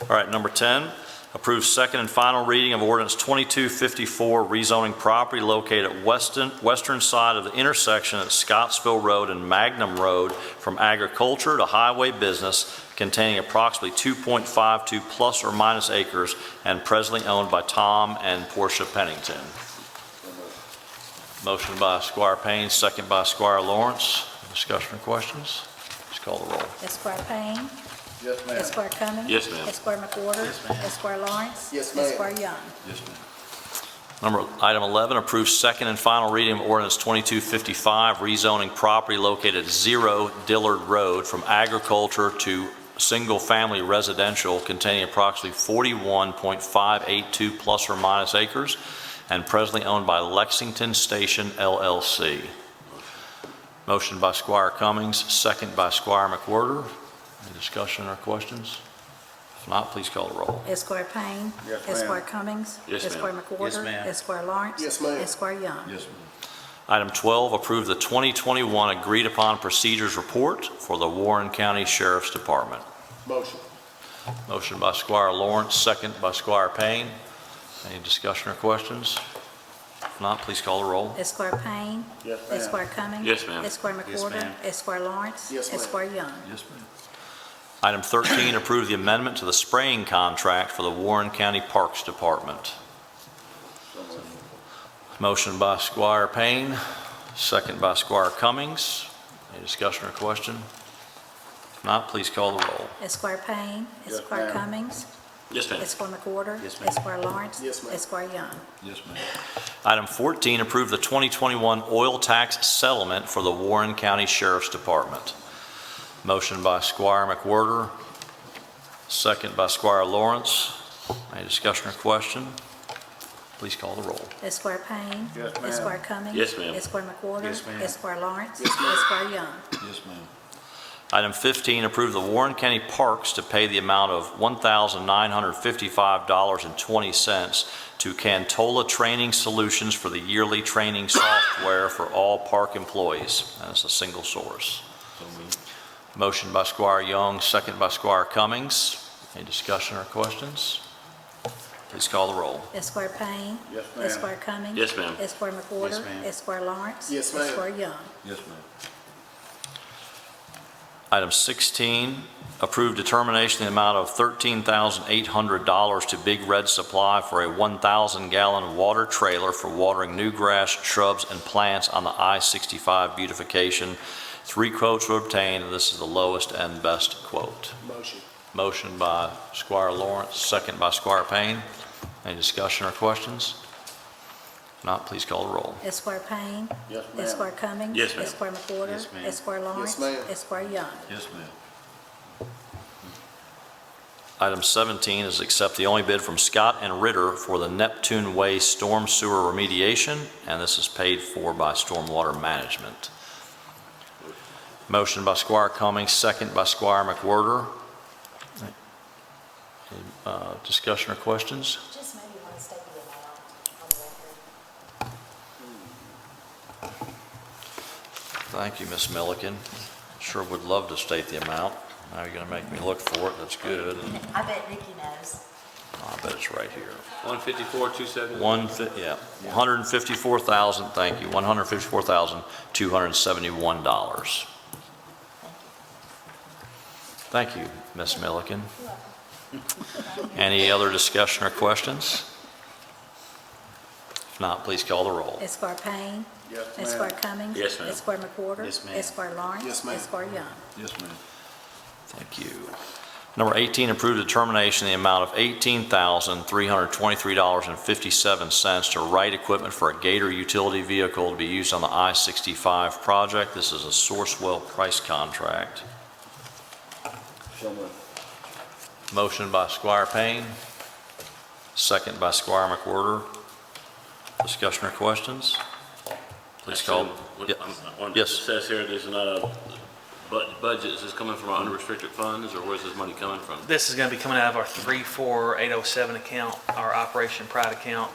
All right, number 10, approve second and final reading of ordinance 2254, rezoning property located at western side of the intersection at Scottsville Road and Magnum Road from agriculture to highway business, containing approximately 2.52 plus or minus acres and presently owned by Tom and Portia Pennington. Motion by Squire Payne, second by Squire Lawrence. Discussion or questions? Just call the roll. Esquire Payne. Yes, ma'am. Esquire Cummings. Yes, ma'am. Esquire McWhorter. Yes, ma'am. Esquire Lawrence. Yes, ma'am. Esquire Young. Yes, ma'am. Item 11, approve second and final reading of ordinance 2255, rezoning property located at 0 Dillard Road from agriculture to single-family residential, containing approximately 41.582 plus or minus acres and presently owned by Lexington Station LLC. Motion by Squire Cummings, second by Squire McWhorter. Any discussion or questions? If not, please call the roll. Esquire Payne. Yes, ma'am. Esquire Cummings. Yes, ma'am. Esquire McWhorter. Yes, ma'am. Esquire Lawrence. Yes, ma'am. Esquire Young. Yes, ma'am. Item 12, approve the 2021 agreed upon procedures report for the Warren County Sheriff's Department. Motion. Motion by Squire Lawrence, second by Squire Payne. Any discussion or questions? If not, please call the roll. Esquire Payne. Yes, ma'am. Esquire Cummings. Yes, ma'am. Esquire Yes, McWhorter. ma'am. Esquire Lawrence. Yes, ma'am. Esquire Young. Yes, ma'am. Item 13, approve the amendment to the spraying contract for the Warren County Parks Department. Motion by Squire Payne, second by Squire Cummings. Any discussion or question? If not, please call the roll. Esquire Payne. Yes, Esquire ma'am. Cummings. Yes, ma'am. Esquire McWhorter. Yes, ma'am. Esquire Lawrence. Yes, ma'am. Esquire Young. Yes, ma'am. Item 14, approve the 2021 oil tax settlement for the Warren County Sheriff's Department. Motion by Squire McWhorter, second by Squire Lawrence. Any discussion or question? Please call the roll. Esquire Payne. Yes, ma'am. Esquire Cummings. Yes, ma'am. Esquire McWhorter. Yes, ma'am. Esquire Lawrence. Yes, ma'am. Esquire Young. Yes, ma'am. Item 15, approve the Warren County Parks to pay the amount of $1,955.20 to Cantola Training Solutions for the yearly training software for all park employees. And it's a single source. So moved. Motion by Squire Young, second by Squire Cummings. Any discussion or questions? Please call the roll. Esquire Payne. Yes, ma'am. Esquire Cummings. Yes, ma'am. Esquire McWhorter. Yes, ma'am. Esquire Lawrence. Yes, ma'am. Esquire Young. Yes, ma'am. Item 16, approve determination of the amount of $13,800 to Big Red Supply for a 1,000-gallon water trailer for watering new grass, shrubs, and plants on the I-65 beautification. 3 quotes were obtained, and this is the lowest and best quote. Motion. Motion by Squire Lawrence, second by Squire Payne. Any discussion or questions? If not, please call the roll. Esquire Payne. Yes, ma'am. Esquire Cummings. Yes, ma'am. Esquire McWhorter. Yes, ma'am. Esquire Lawrence. ma'am. Esquire Young. Yes, ma'am. Item 17 is accept the only bid from Scott and Ritter for the Neptune Way storm sewer remediation, and this is paid for by Stormwater Management. Motion by Squire Cummings, second by Squire McWhorter. Discussion or questions? Just maybe want to state the amount on the record. Thank you, Ms. Milliken. Sure would love to state the amount. Now you're going to make me look for it. That's good. I bet Nikki knows. I bet it's right here. 154,270. 154,000, thank you, $154,271. Thank you, Ms. Milliken. Any other discussion or questions? If not, please call the roll. Esquire Payne. Yes, ma'am. Esquire Cummings. Yes, ma'am. Esquire McWhorter. Yes, ma'am. Esquire Lawrence. Yes, ma'am. Esquire Young. Yes, ma'am. Thank you. Number 18, approve determination in the amount of $18,323.57 to Wright Equipment for a Gator utility vehicle to be used on the I-65 project. This is a Sourcewell price contract. So moved. Motion by Squire Payne, second by Squire McWhorter. Discussion or questions? Please call. Yeah. Yes. Yes. It says here there's not budget. Is this coming from our unrestricted funds, or where's this money coming from? This is going to be coming out of our 34807 account, our Operation Pride account,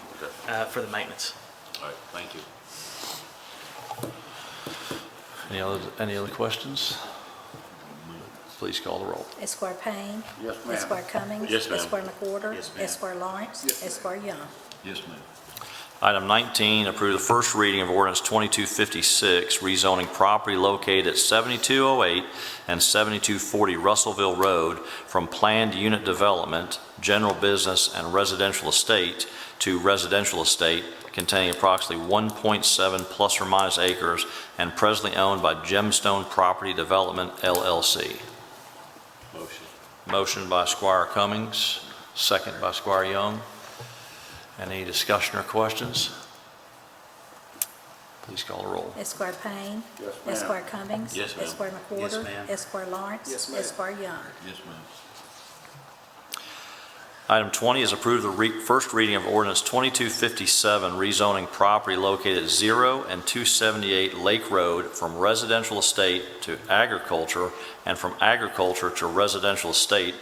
for the maintenance. All right, thank you. Any other questions? Please call the roll. Esquire Payne. Yes, ma'am. Esquire Cummings. Yes, ma'am. Esquire McWhorter. Yes, ma'am. Esquire Lawrence. Yes, ma'am. Esquire Young. Yes, ma'am. Item 19, approve the first reading of ordinance 2256, rezoning property located at 7208 and 7240 Russellville Road from planned unit development, general business, and residential estate to residential estate containing approximately 1.7 plus or minus acres and presently owned by Gemstone Property Development, LLC. Motion. Motion by Squire Cummings, second by Squire Young. Any discussion or questions? Please call the roll. Esquire Payne. Yes, ma'am. Esquire Cummings. Yes, ma'am. Esquire McWhorter. Yes, ma'am. Esquire Lawrence. Yes, ma'am. Esquire Young. Yes, ma'am. Item 20 is approve the first reading of ordinance 2257, rezoning property located at 0 and 278 Lake Road from residential estate to agriculture and from agriculture to residential estate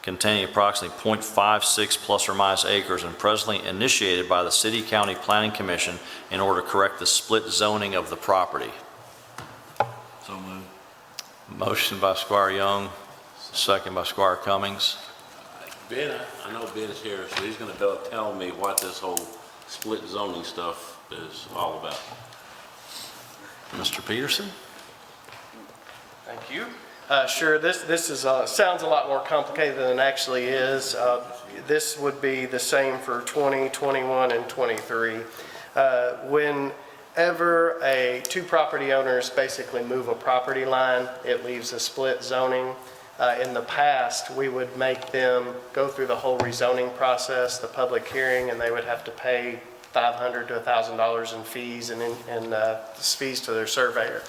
containing approximately .56 plus or minus acres and presently initiated by the City County Planning Commission in order to correct the split zoning of the property. So moved. Motion by Squire Young, second by Squire Cummings. Ben, I know Ben's here, so he's gonna tell me what this whole split zoning stuff is all about. Mr. Peterson? Thank you. Sure, this is, sounds a lot more complicated than it actually is. This would be the same for 20, 21, and 23. Whenever two property owners basically move a property line, it leaves a split zoning. In the past, we would make them go through the whole rezoning process, the public hearing, and they would have to pay $500 to $1,000 in fees and fees to their surveyor.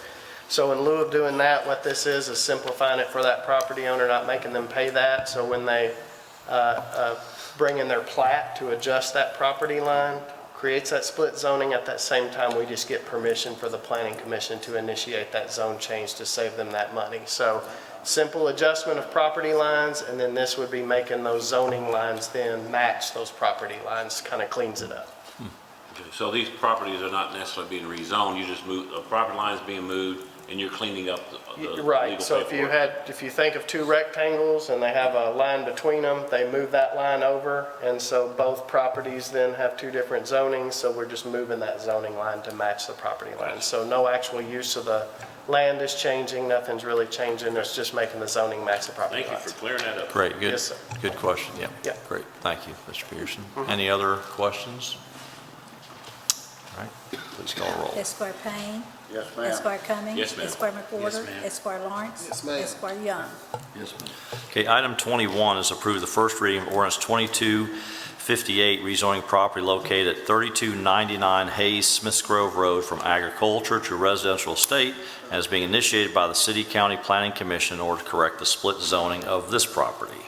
So in lieu of doing that, what this is simplifying it for that property owner, not making them pay that. So when they bring in their plat to adjust that property line, creates that split zoning, at that same time, we just get permission for the Planning Commission to initiate that zone change to save them that money. So simple adjustment of property lines, and then this would be making those zoning lines then match those property lines, kind of cleans it up. Okay, so these properties are not necessarily being rezoned, you just move, a property line's being moved, and you're cleaning up the Right, legal so paperwork. if you think of two rectangles and they have a line between them, they move that line over, and so both properties then have two different zonings, so we're just moving that zoning line to match the property line. So no actual use of the land is changing, nothing's really changing, it's just making the zoning match the property Thank you lines. for clearing that up. Great, good. Yes, sir. Good question, yeah. Yeah. Great, thank you, Mr. Peterson. Any other questions? All right, please call the roll. Esquire Payne. Yes, ma'am. Esquire Cummings. Yes, ma'am. Esquire McWhorter. Yes, ma'am. Esquire Lawrence. Yes, ma'am. Esquire Young. Yes, ma'am. Okay, item 21 is approve the first reading of ordinance 2258, rezoning property located at 3299 Hayes Smiths Grove Road from agriculture to residential estate, and is being initiated by the City County Planning Commission in order to correct the split zoning of this property.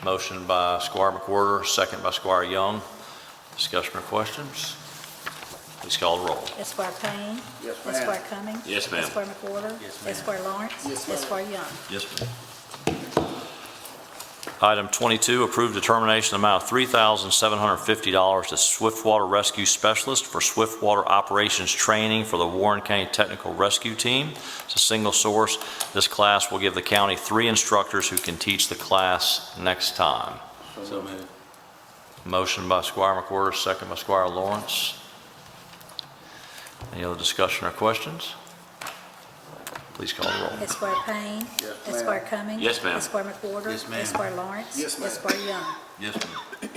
Motion by Squire McWhorter, second by Squire Young. Discussion or questions? Please call the roll. Esquire Payne. Yes, ma'am. Esquire Cummings. Yes, ma'am. Esquire McWhorter. Yes, ma'am. Esquire Lawrence. Yes, ma'am. Esquire Young. Yes, ma'am. Item 22, approve determination amount of $3,750 to Swiftwater Rescue Specialist for Swiftwater Operations Training for the Warren County Technical Rescue Team. It's a single source. This class will give the county 3 instructors who can teach the class next time. So moved. Motion by Squire McWhorter, second by Squire Lawrence. Any other discussion or questions? Please call the roll. Esquire Payne. Yes, ma'am. Esquire Cummings. Yes, ma'am. Esquire McWhorter. Yes, ma'am. Esquire Lawrence. Yes, ma'am. Esquire Young. Yes, ma'am.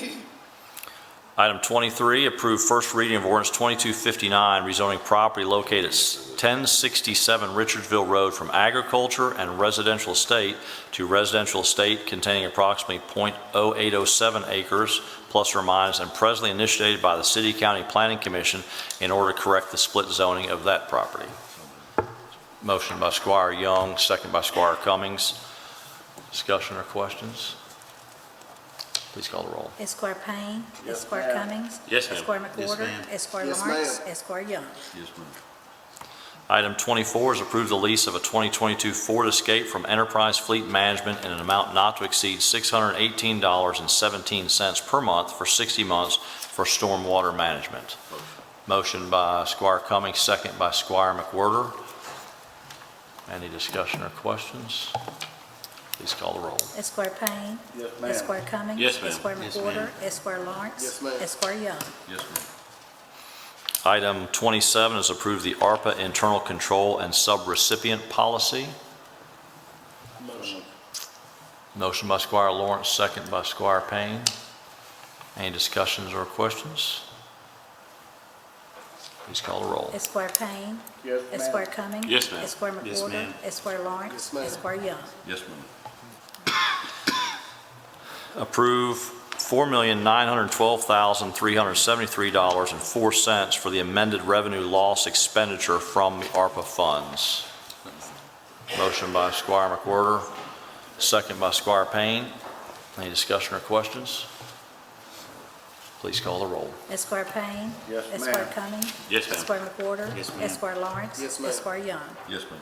Item 23, approve first reading of ordinance 2259, rezoning property located at 1067 Richardsville Road from agriculture and residential estate to residential estate containing approximately .0807 acres plus or minus, and presently initiated by the City County Planning Commission in order to correct the split zoning of that property. Motion by Squire Young, second by Squire Cummings. Discussion or questions? Please call the roll. Esquire Payne. Yes, Esquire ma'am. Cummings. Yes, ma'am. Esquire Yes, McWhorter. ma'am. Esquire Yes, Lawrence. ma'am. Esquire Young. Yes, ma'am. Item 24 is approve the lease of a 2022 Ford Escape from Enterprise Fleet Management in an amount not to exceed $618.17 per month for 60 months for stormwater management. Motion by Squire Cummings, second by Squire McWhorter. Any discussion or questions? Please call the roll. Esquire Payne. Yes, ma'am. Esquire Cummings. Yes, ma'am. Esquire Yes, McWhorter. ma'am. Esquire Lawrence. Yes, ma'am. Esquire Young. Yes, ma'am. Item 27 is approve the ARPA internal control and subrecipient policy. Motion. Motion by Squire Lawrence, second by Squire Payne. Any discussions or questions? Please call the roll. Esquire Payne. Yes, ma'am. Esquire Cummings. Yes, ma'am. Esquire Yes, McWhorter. ma'am. Esquire Lawrence. Yes, ma'am. Esquire Young. Yes, ma'am. Approve $4,912,373.04 for the amended revenue loss expenditure from the ARPA funds. Motion by Squire McWhorter, second by Squire Payne. Any discussion or questions? Please call the roll. Esquire Payne. Yes, ma'am. Esquire Cummings. Yes, ma'am. Esquire McWhorter. Yes, ma'am. Esquire Lawrence. Yes, ma'am. Esquire Young. Yes, ma'am.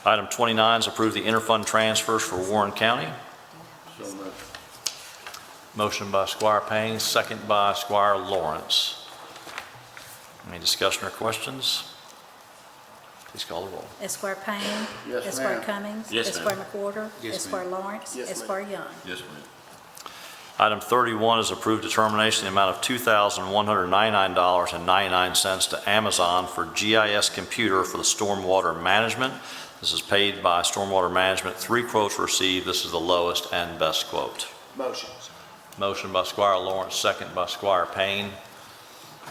Item 29 is approve the interfund transfers for Warren County. So moved. Motion by Squire Payne, second by Squire Lawrence. Any discussion or questions? Please call the roll. Esquire Payne. Yes, Esquire ma'am. Cummings. Yes, Esquire ma'am. McWhorter. Yes, Esquire Lawrence. Yes, ma'am. Esquire Young. Yes, ma'am. Item 31 is approved determination in the amount of $2,199.99 to Amazon for GIS computer for the stormwater management. This is paid by Stormwater Management. 3 quotes received. This is the lowest and best quote. Motion. Motion by Squire Lawrence, second by Squire Payne.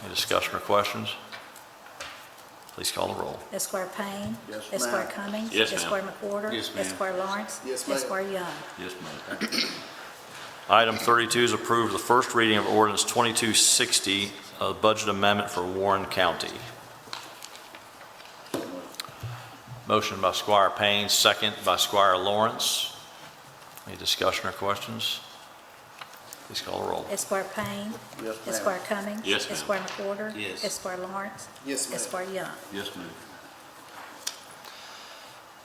Any discussion or questions? Please call the roll. Esquire Payne. Yes, Esquire ma'am. Cummings. Yes, ma'am. Esquire McWhorter. Yes, ma'am. Esquire Lawrence. Yes, ma'am. Esquire Young. Yes, ma'am. Item 32 is approved the first reading of ordinance 2260, a budget amendment for Warren County. Motion by Squire Payne, second by Squire Lawrence. Any discussion or questions? Please call the roll. Esquire Payne. Yes, ma'am. Esquire Cummings. Yes, ma'am. Esquire McWhorter. Yes. Esquire Lawrence. Yes, ma'am. Esquire Young. Yes, ma'am.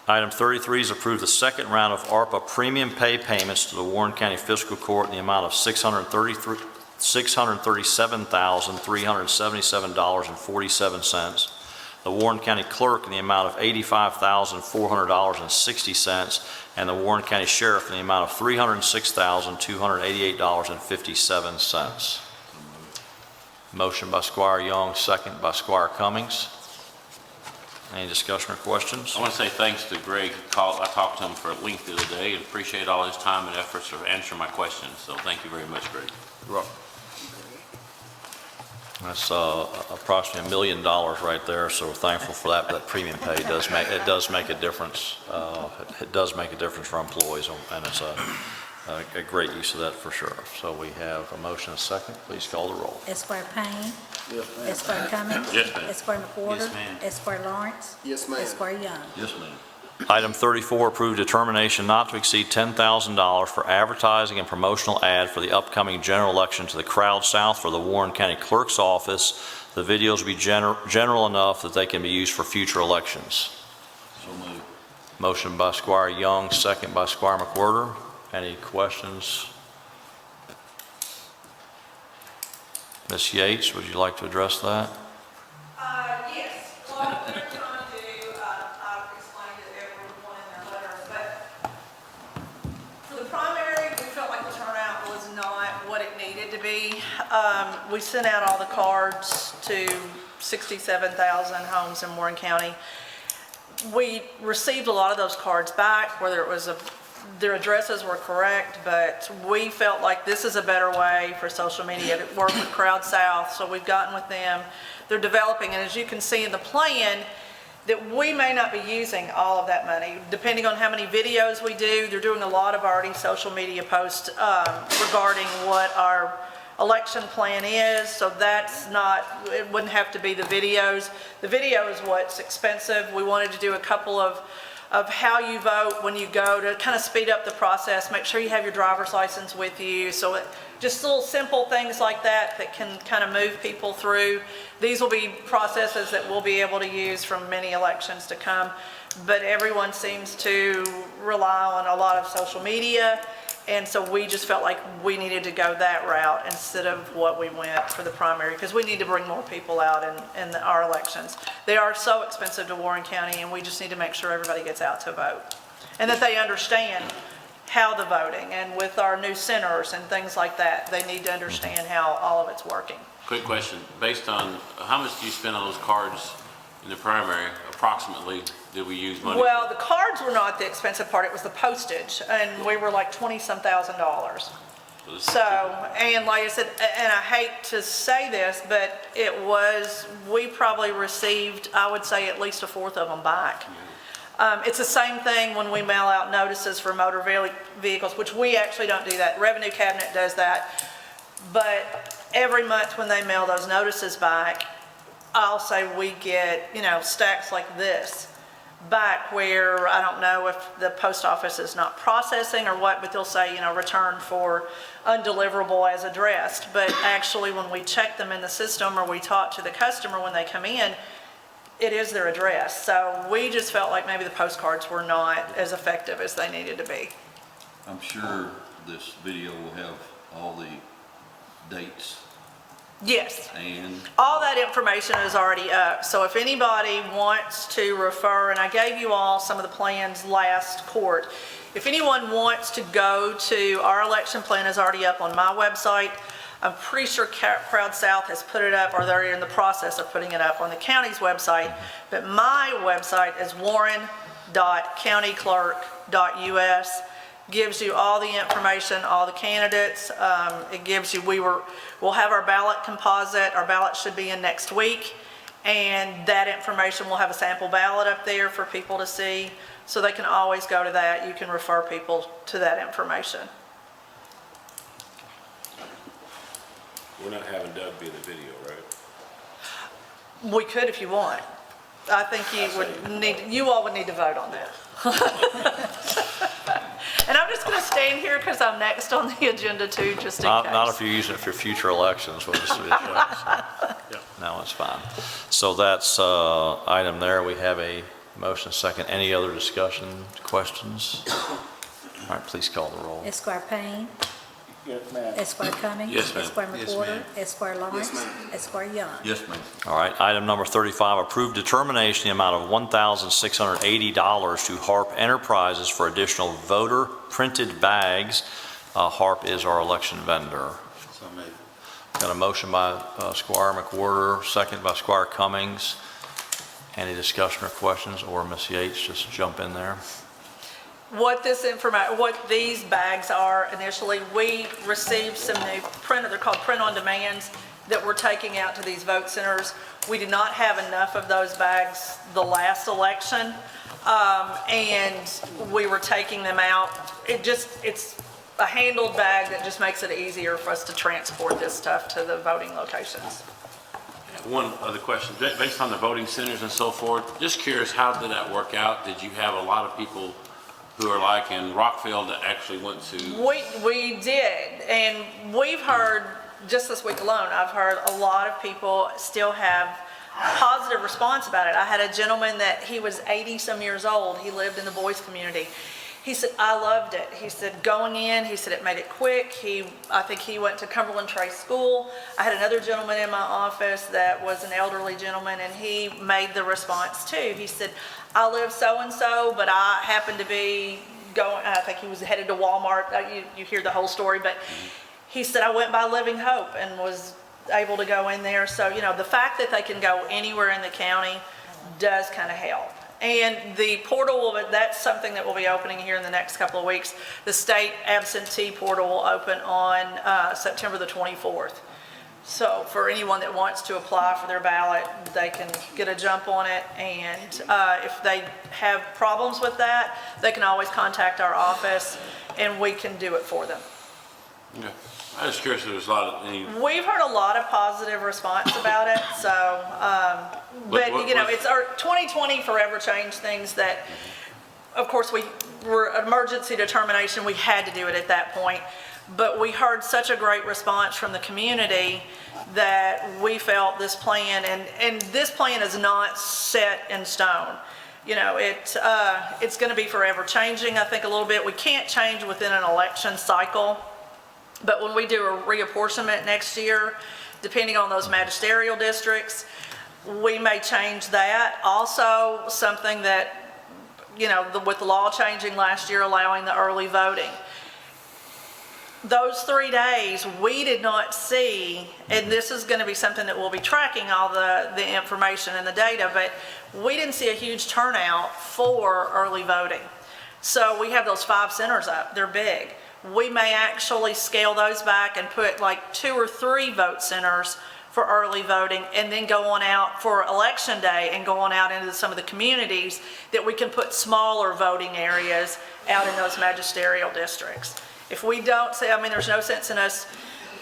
Item 33 is approved the second round of ARPA premium pay payments to the Warren County Fiscal Court in the amount of $637,377.47. The Warren County Clerk in the amount of $85,400.60, and the Warren County Sheriff in the amount of $306,288.57. Motion by Squire Young, second by Squire Cummings. Any discussion or questions? I want to say thanks to Greg. I talked to him for length the other day and appreciate all his time and efforts of answering my questions. So thank you very much, Greg. That's approximately $1 million right there, so we're thankful for that. But that premium pay does make a difference. It does make a difference for employees, and it's a great use of that for sure. So we have a motion and a second. Please call the roll. Esquire Payne. Yes, ma'am. Esquire Cummings. Yes, ma'am. Esquire McWhorter. Yes, ma'am. Esquire Lawrence. Yes, ma'am. Esquire Young. Yes, ma'am. Item 34, approved determination not to exceed $10,000 for advertising and promotional ad for the upcoming general election to the crowd south for the Warren County Clerk's office. The videos will be general enough that they can be used for future elections. So moved. Motion by Squire Young, second by Squire McWhorter. Any questions? Ms. Yates, would you like to address that? Yes, what we're trying to do, I've explained it everyone in their letters, but for the primary, we felt like the turnout was not what it needed to be. We sent out all the cards to 67,000 homes in Warren County. We received a lot of those cards back, whether it was their addresses were correct, but we felt like this is a better way for social media to work with Crowd South, so we've gotten with them. They're developing, and as you can see in the plan, that we may not be using all of that money, depending on how many videos we do. They're doing a lot of already social media posts regarding what our election plan is, so that's not, it wouldn't have to be the videos. The video is what's expensive. We wanted to do a couple of how you vote when you go to kind of speed up the process. Make sure you have your driver's license with you. So just little simple things like that that can kind of move people through. These will be processes that we'll be able to use from many elections to come. But everyone seems to rely on a lot of social media. And so we just felt like we needed to go that route instead of what we went for the primary, because we need to bring more people out in our elections. They are so expensive to Warren County, and we just need to make sure everybody gets out to vote and that they understand how the voting, and with our new centers and things like that, they need to understand how all of it's working. Quick question. Based on how much do you spend on those cards in the primary, approximately, did we use money? Well, the cards were not the expensive part, it was the postage, and we were like $20-some thousand. So, and like I said, and I hate to say this, but we probably received, I would say, at least a fourth of them back. It's the same thing when we mail out notices for motor vehicles, which we actually don't do that. Revenue Cabinet does that. But every month when they mail those notices back, I'll say we get, stacks like this back, where I don't know if the post office is not processing or what, but they'll say, return for undeliverable as addressed. But actually when we check them in the system, or we talk to the customer when they come in, it is their address. So we just felt like maybe the postcards were not as effective as they needed to be. I'm sure this video will have all the dates Yes. and All that information is already up, so if anybody wants to refer, and I gave you all some of the plans last court, if anyone wants to go to, our election plan is already up on my website. I'm pretty sure Proud South has put it up, or they're in the process of putting it up on the county's website, but my website is warren.countyclerk.us. Gives you all the information, all the candidates. It gives you, we'll have our ballot composite. Our ballot should be in next week. And that information, we'll have a sample ballot up there for people to see. So they can always go to that. You can refer people to that information. We're not having Doug be in the video, right? We could if you want. I think you all would need to vote on that. And I'm just going to stand here because I'm next on the agenda too, just in case. Not if you're using it for future elections. We'll just switch up, so. No, it's fine. So that's item there. We have a motion second. Any other discussion, questions? All right, please call the roll. Esquire Payne. Yes, ma'am. Esquire Cummings. Yes, ma'am. Esquire Yes, McWhorter. ma'am. Esquire Lawrence. Yes, ma'am. Esquire Young. yes, ma'am. All right, item number 35, approved determination the amount of $1,680 to Harp Enterprises for additional voter printed bags. Harp is our election vendor. So maybe. Got a motion by Squire McWhorter, second by Squire Cummings. Any discussion or questions, or Ms. Yates, just jump in there. What these bags are initially, we received some new they're called print-on-demands that we're taking out to these vote centers. We did not have enough of those bags the last election, and we were taking them out. It's a handled bag that just makes it easier for us to transport this stuff to the voting locations. One other question, based on the voting centers and so forth, just curious, how did that work out? Did you have a lot of people who are like in Rockville that actually went to? We did, and we've heard, just this week alone, I've heard a lot of people still have positive response about it. I had a gentleman that he was 80-some years old. He lived in the Boys community. He said, I loved it. He said, going in, he said it made it quick. I think he went to Cumberland Trace School. I had another gentleman in my office that was an elderly gentleman, and he made the response too. He said, I live so-and-so, but I happen to be going, I think he was headed to Walmart. You hear the whole story, but he said, I went by Living Hope and was able to go in there. So, the fact that they can go anywhere in the county does kind of help. And the portal, that's something that will be opening here in the next couple of weeks. The state absentee portal will open on September the 24th. So for anyone that wants to apply for their ballot, they can get a jump on it. And if they have problems with that, they can always contact our office and we can do it for them. Okay. I was curious if there's a lot of We've heard a lot of positive response about it, so, but it's our 2020 forever changed things that, of course, we were emergency determination, we had to do it at that point, but we heard such a great response from the community that we felt this plan, and this plan is not set in stone. It's going to be forever changing, I think, a little bit. We can't change within an election cycle. But when we do a reapportionment next year, depending on those magisterial districts, we may change that. Also, something that, with the law changing last year, allowing the early voting. Those 3 days, we did not see, and this is going to be something that we'll be tracking all the information and the data, but we didn't see a huge turnout for early voting. So we have those 5 centers up. They're big. We may actually scale those back and put like 2 or 3 vote centers for early voting, and then go on out for election day and go on out into some of the communities that we can put smaller voting areas out in those magisterial districts. If we don't say, there's no sense in us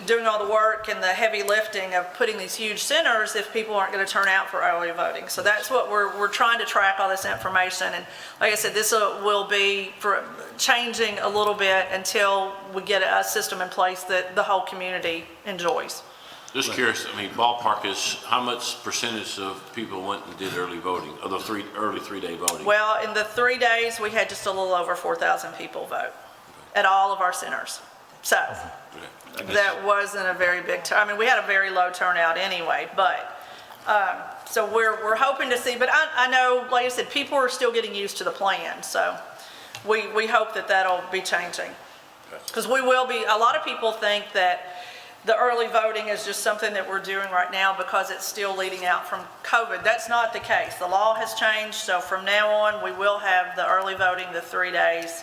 doing all the work and the heavy lifting of putting these huge centers if people aren't going to turn out for early voting. So that's what we're trying to track all this information. And like I said, this will be for changing a little bit until we get a system in place that the whole community enjoys. Just curious, ballpark is, how much percentage of people went and did early voting, of the early 3-day voting? Well, in the 3 days, we had just a little over 4,000 people vote at all of our centers. So that wasn't a very big, I mean, we had a very low turnout anyway, but, so we're hoping to see, but I know, like I said, people are still getting used to the plan, so we hope that that'll be changing. Because we will be, a lot of people think that the early voting is just something that we're doing right now because it's still leading out from COVID. That's not the case. The law has changed, so from now on, we will have the early voting the 3 days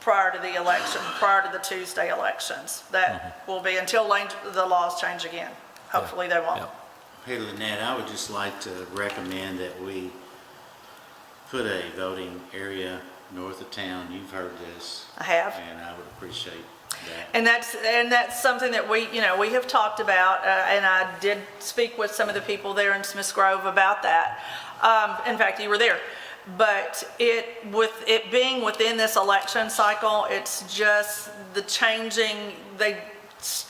prior to the election, prior to the Tuesday elections. That will be until the laws change again. Hopefully they won't. Hey Lynette, I would just like to recommend that we put a voting area north of town. You've heard this. I have. And I would appreciate that. And that's something that we have talked about, and I did speak with some of the people there in Smiths Grove about that. In fact, you were there. But with it being within this election cycle, it's just the changing,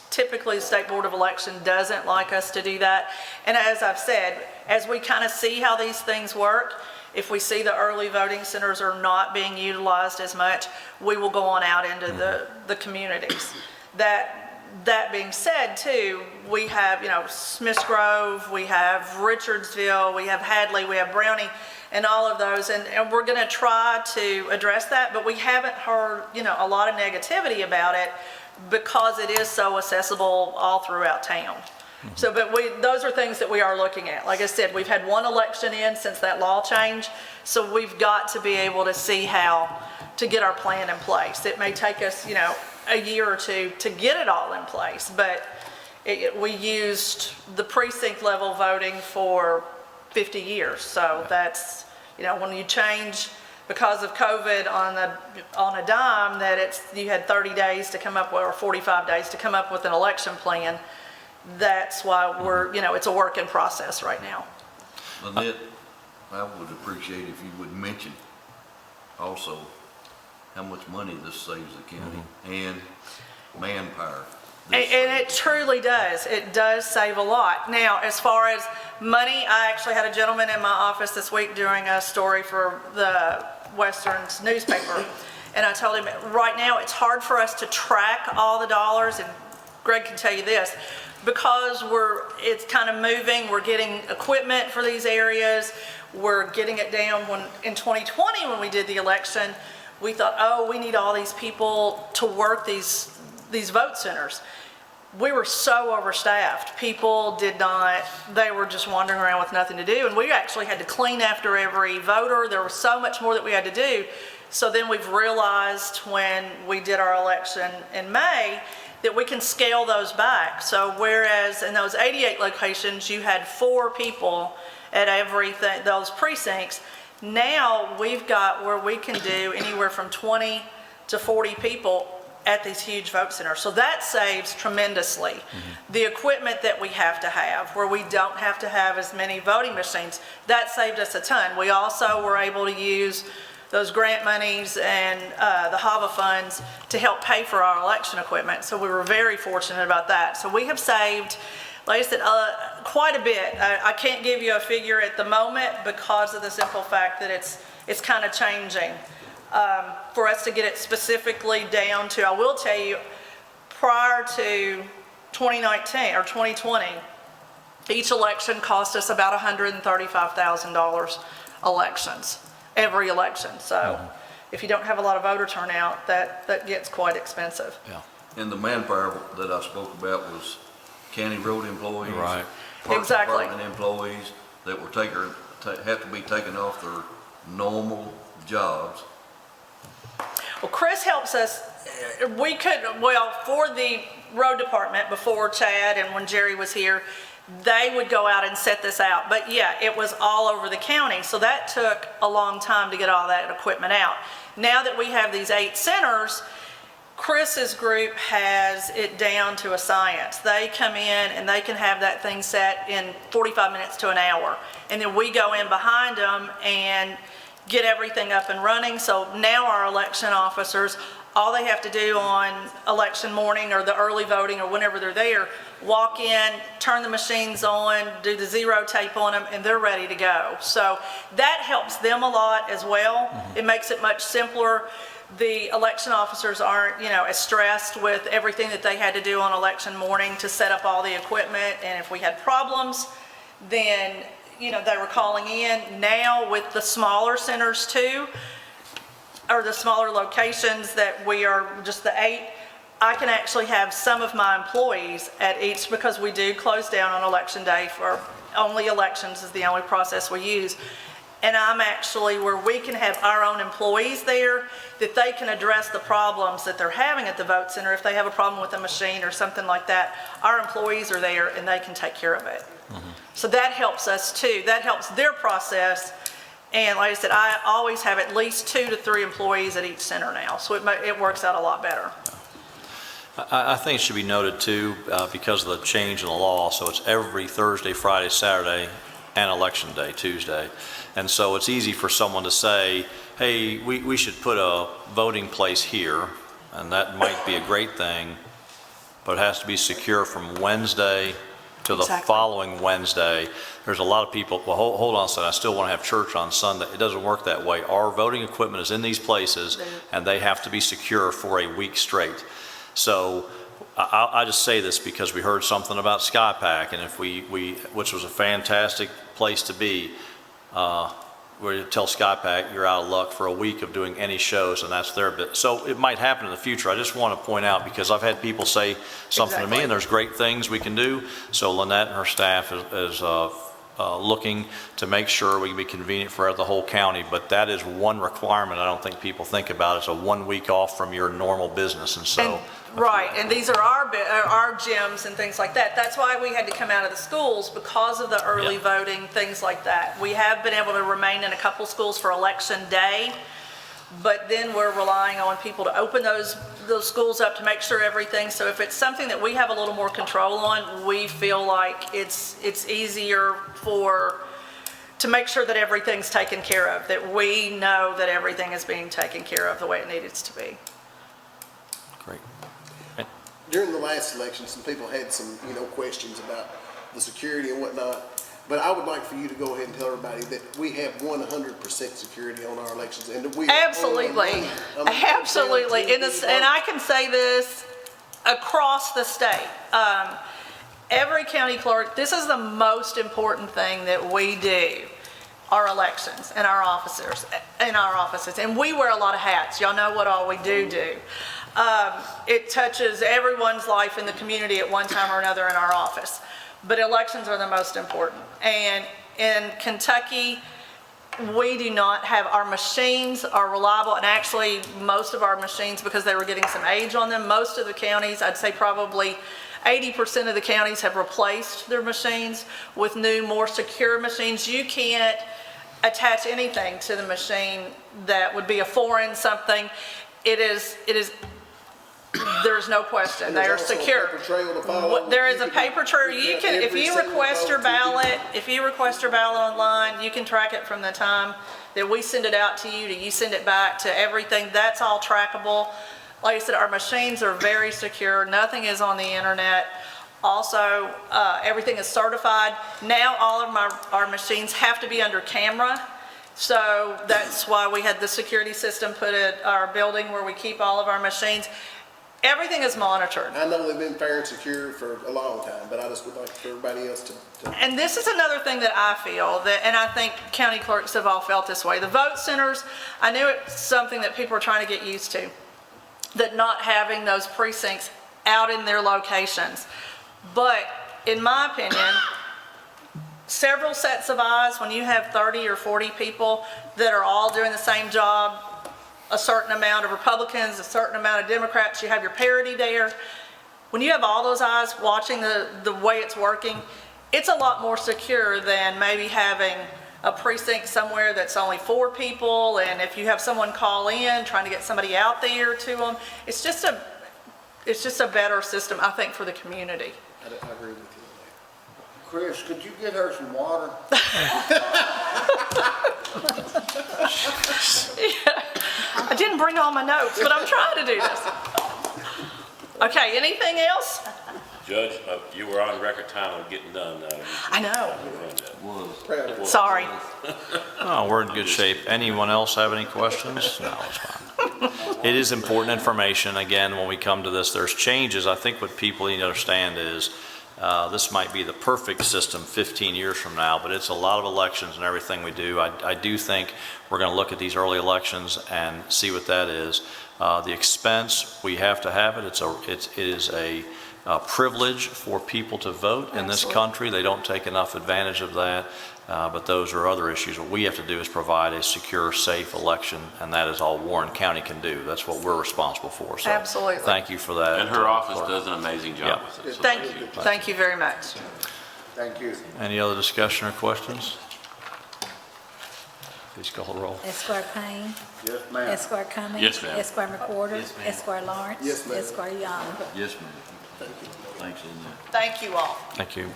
typically the State Board of Election doesn't like us to do that. And as I've said, as we kind of see how these things work, if we see the early voting centers are not being utilized as much, we will go on out into the communities. That being said, too, we have, Smiths Grove, we have Richardsville, we have Hadley, we have Brownie, and all of those, and we're going to try to address that, but we haven't heard, a lot of negativity about it because it is so accessible all throughout town. So, but those are things that we are looking at. Like I said, we've had one election in since that law change, so we've got to be able to see how to get our plan in place. It may take us, a year or two to get it all in place, but we used the precinct level voting for 50 years. So that's, when you change because of COVID on a dime, that you had 30 days to come up with, or 45 days to come up with an election plan. That's why it's a work in process right now. Lynette, I would appreciate if you would mention also how much money this saves the county and manpower. And it truly does. It does save a lot. Now, as far as money, I actually had a gentleman in my office this week doing a story for the Western's newspaper. And I told him, right now, it's hard for us to track all the dollars. And Greg can tell you this, because it's kind of moving. We're getting equipment for these areas. We're getting it down. In 2020, when we did the election, we thought, we need all these people to work these vote centers. We were so overstaffed. People they were just wandering around with nothing to do. And we actually had to clean after every voter. There was so much more that we had to do. So then we've realized when we did our election in May that we can scale those back. So whereas in those 88 locations, you had 4 people at those precincts, now we've got where we can do anywhere from 20 to 40 people at these huge vote centers. So that saves tremendously. The equipment that we have to have, where we don't have to have as many voting machines, that saved us a ton. We also were able to use those grant monies and the HAVA funds to help pay for our election equipment. So we were very fortunate about that. So we have saved, like I said, quite a bit. I can't give you a figure at the moment because of the simple fact that it's kind of changing. For us to get it specifically down to, I will tell you, prior to 2019 or 2020, each election cost us about $135,000 elections, every election. So if you don't have a lot of voter turnout, that gets quite expensive. Yeah. And the manpower that I spoke about was county road employees. Right. Parks Exactly. Department employees that were have to be taken off their normal jobs. Well, Chris helps us. For the road department before Chad and when Jerry was here, they would go out and set this out. But yeah, it was all over the county. So that took a long time to get all that equipment out. Now that we have these 8 centers, Chris's group has it down to a science. They come in and they can have that thing set in 45 minutes to an hour. And then we go in behind them and get everything up and running. So now our election officers all they have to do on election morning or the early voting or whenever they're there, walk in, turn the machines on, do the zero tape on them, and they're ready to go. So that helps them a lot as well. It makes it much simpler. The election officers aren't, as stressed with everything that they had to do on election morning to set up all the equipment. And if we had problems, then, they were calling in. Now with the smaller centers too, or the smaller locations that we are just the 8, I can actually have some of my employees at each, because we do close down on election day for only elections is the only process we use. And I'm actually where we can have our own employees there, that they can address the problems that they're having at the vote center. If they have a problem with a machine or something like that, our employees are there and they can take care of it. So that helps us too. That helps their process. And like I said, I always have at least 2 to 3 employees at each center now, so it works out a lot better. I think it should be noted too, because of the change in the law, so it's every Thursday, Friday, Saturday, and election day, Tuesday. And so it's easy for someone to say, hey, we should put a voting place here, and that might be a great thing, but it has to be secure from Wednesday to the following Wednesday. There's a lot of people, well, hold on a second, I still want to have church on Sunday. It doesn't work that way. Our voting equipment is in these places, and they have to be secure for a week straight. So I just say this because we heard something about SkyPack, and if which was a fantastic place to be, where you tell SkyPack you're out of luck for a week of doing any shows, and that's their bit. So it might happen in the future. I just want to point out, because I've had people say something to me, and there's great things we can do. So Lynette and her staff is looking to make sure we can be convenient for the whole county, but that is one requirement I don't think people think about. It's a 1 week off from your normal business, and so. Right, and these are our gyms and things like that. That's why we had to come out of the schools, because of the early voting, things like that. We have been able to remain in a couple schools for election day, but then we're relying on people to open those schools up to make sure everything. So if it's something that we have a little more control on, we feel like it's easier to make sure that everything's taken care of, that we know that everything is being taken care of the way it needs to be. Great. During the last election, some people had some, questions about the security and whatnot. But I would like for you to go ahead and tell everybody that we have 100% security on our elections, and that we absolutely, absolutely. And I can say this across the state. Every county clerk, this is the most important thing that we do. Our elections and our officers and we wear a lot of hats. Y'all know what all we do. It touches everyone's life in the community at one time or another in our office, but elections are the most important. And in Kentucky, we do not have, our machines are reliable, and actually most of our machines, because they were getting some age on them, most of the counties, I'd say probably 80% of the counties have replaced their machines with new, more secure machines. You can't attach anything to the machine that would be a foreign something. It is, there's no question. They are secure. There is a paper trail. You can, if you request your ballot online, you can track it from the time that we send it out to you send it back to everything. That's all trackable. Like I said, our machines are very secure. Nothing is on the internet. Also, everything is certified. Now all of our machines have to be under camera. So that's why we had the security system put at our building where we keep all of our machines. Everything is monitored. I know they've been fair and secure for a long time, but I just would like for everybody else to... And this is another thing that I feel, and I think county clerks have all felt this way. The vote centers, I knew it's something that people are trying to get used to, that not having those precincts out in their locations. But in my opinion, several sets of eyes, when you have 30 or 40 people that are all doing the same job, a certain amount of Republicans, a certain amount of Democrats, you have your parity there. When you have all those eyes watching the way it's working, it's a lot more secure than maybe having a precinct somewhere that's only 4 people, and if you have someone call in trying to get somebody out there to them, it's just a better system, I think, for the community. I agree with you. Chris, could you get her some water? I didn't bring all my notes, but I'm trying to do this. Okay, anything else? Judge, you were on record time of getting done. I know. Was. Sorry. Oh, we're in good shape. Anyone else have any questions? No, it's fine. It is important information. Again, when we come to this, there's changes. I think what people need to understand is this might be the perfect system 15 years from now, but it's a lot of elections and everything we do. I do think we're going to look at these early elections and see what that is. The expense, we have to have it. It is a privilege for people to vote in this country. They don't take enough advantage of that, but those are other issues. What we have to do is provide a secure, safe election, and that is all Warren County can do. That's what we're responsible for. So Absolutely. thank you for that. And her office does an amazing job with it. So Thank you. Thank you very much. Thank you. Any other discussion or questions? Please call the roll. Esquire Payne. Yes, ma'am. Esquire Cummings. Yes, ma'am. Esquire McWhorter. Yes, ma'am. Esquire Lawrence. Yes, ma'am. Esquire Young. Yes, ma'am. Thanks, Lynette. Thank you all. Thank you.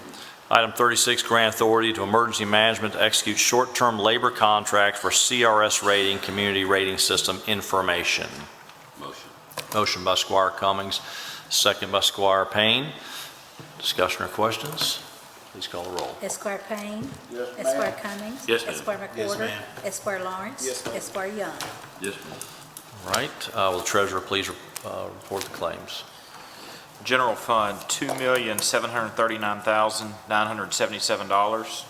Item 36, grant authority to emergency management to execute short-term labor contract for CRS rating, community rating system information. Motion. Motion by Squire Cummings, second by Squire Payne. Discussion or questions? Please call the roll. Esquire Payne. Yes, ma'am. Esquire Cummings. Yes, ma'am. Esquire McWhorter. Esquire Lawrence. Yes, ma'am. Esquire Young. Yes, ma'am. All right, will the treasurer please report the claims? General Fund, $2,739,977.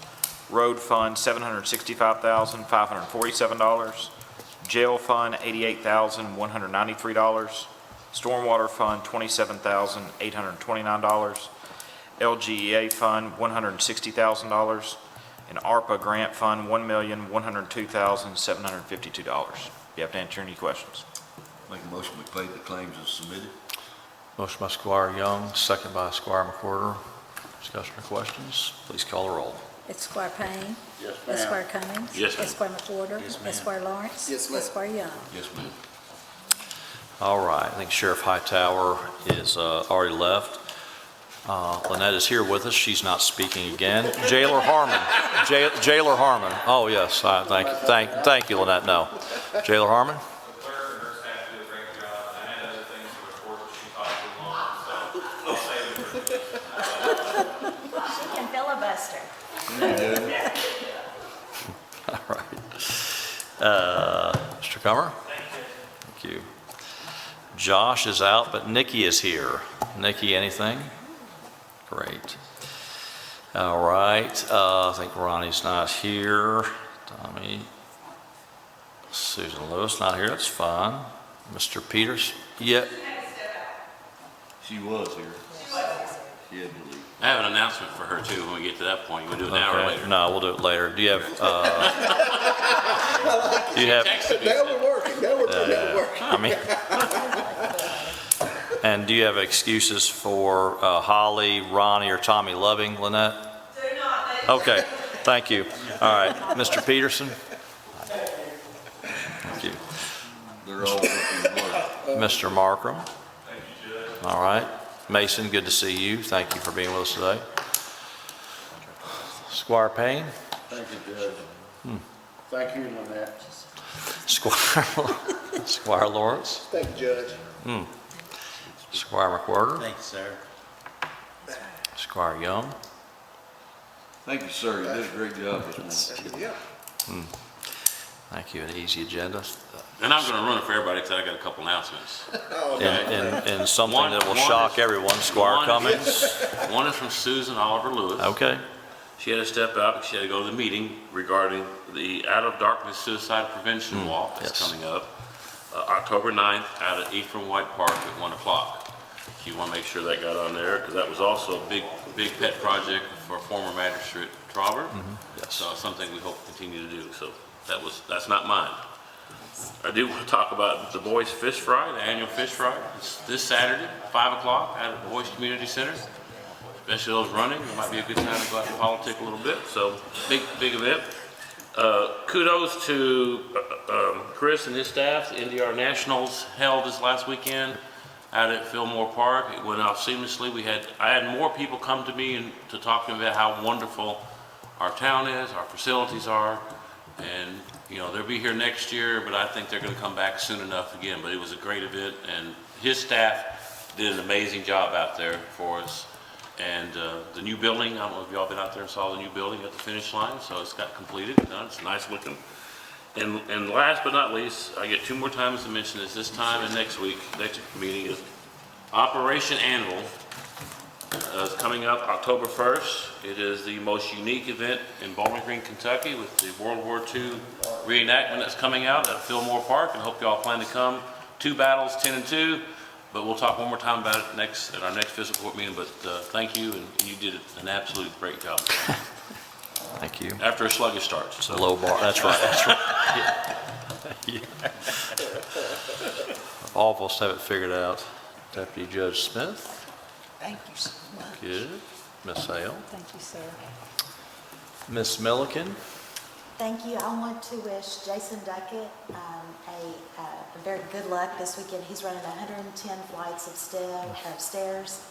Road Fund, $765,547. Jail Fund, $88,193. Stormwater Fund, $27,829. LGEA Fund, $160,000. And ARPA Grant Fund, $1,102,752. You have to answer any questions. Make a motion, we pay the claims as submitted. Motion by Squire Young, second by Squire McWhorter. Discussion or questions? Please call the roll. Esquire Payne. Yes, ma'am. Esquire Cummings. Yes, ma'am. Esquire McWhorter. Yes, ma'am. Esquire Lawrence. Yes, ma'am. Esquire Young. Yes, ma'am. All right, I think Sheriff Hightower is already left. Lynette is here with us. She's not speaking again. Jailer Harmon. Jailer Harmon. Oh, yes. Thank you, Lynette. No. Jailer Harmon? She can filibuster. All right. Mr. Comer? Thank you. Josh is out, but Nikki is here. Nikki, anything? Great. All right. I think Ronnie's not here. Tommy. Susan Lewis not here. That's fine. Mr. Peters? Yeah. She was here. She had to leave. I have an announcement for her too when we get to that point. You want to do it now or Okay. later? No, we'll do it later. Do you have, do you have, Now we're working, now we're working. I mean, and do you have excuses for Holly, Ronnie, or Tommy Loving, Lynette? Do not. Okay, thank you. All right, Mr. Peterson? Thank you. They're all working hard. Mr. Markram? All right. Mason, good to see you. Thank you for being with us today. Squire Payne? Thank you, Judge. Thank you, Lynette. Squire Lawrence? Thank you, Judge. Squire McWhorter? Thank you, sir. Squire Young? Thank you, sir. You did a great job this morning. Yeah. Thank you. An easy agenda. And I'm going to run it for everybody because I got a couple announcements. And something that will shock everyone, Squire Cummings? One is from Susan Oliver Lewis. Okay. She had to step out because she had to go to the meeting regarding the Out of Darkness Suicide Prevention Walk that's yes. coming up October 9th out at Ephraim White Park at 1 o'clock. She want to make sure that got on there because that was also a big pet project for former magistrate Traubert. Yes. So it's something we hope to continue to do. So that's not mine. I do want to talk about the Boys Fish Fry, the annual Fish Fry. It's this Saturday, 5 o'clock out at the Boys Community Center. Especially those running, it might be a good time to go out and politic a little bit. So big event. Kudos to Chris and his staff. The NDR Nationals held this last weekend out at Fillmore Park. It went off seamlessly. I had more people come to me and to talk to me about how wonderful our town is, our facilities are, and You know, they'll be here next year, but I think they're gonna come back soon enough again. But it was a great event, and his staff did an amazing job out there for us. And the new building, I don't know if y'all been out there and saw the new building at the finish line, so it's got completed, done, it's nice looking. And last but not least, I get 2 more times to mention this time and next week, next meeting is Operation Anvil. It's coming up October 1st. It is the most unique event in Bowling Green, Kentucky, with the World War II reenactment that's coming out at Fillmore Park, and hope y'all plan to come. 2 battles, 10 and 2, but we'll talk one more time about it at our next fiscal court meeting, but thank you, and you did an absolute great job. Thank you. After a sluggish start. It's a low bar, that's right, that's right. Yeah. All of us have it figured out. Deputy Judge Smith. Thank you so much. Good. Miss Hale. Thank you, sir. Miss Milliken. Thank you. I want to wish Jason Duckett a very good luck this weekend. He's running 110 flights of stairs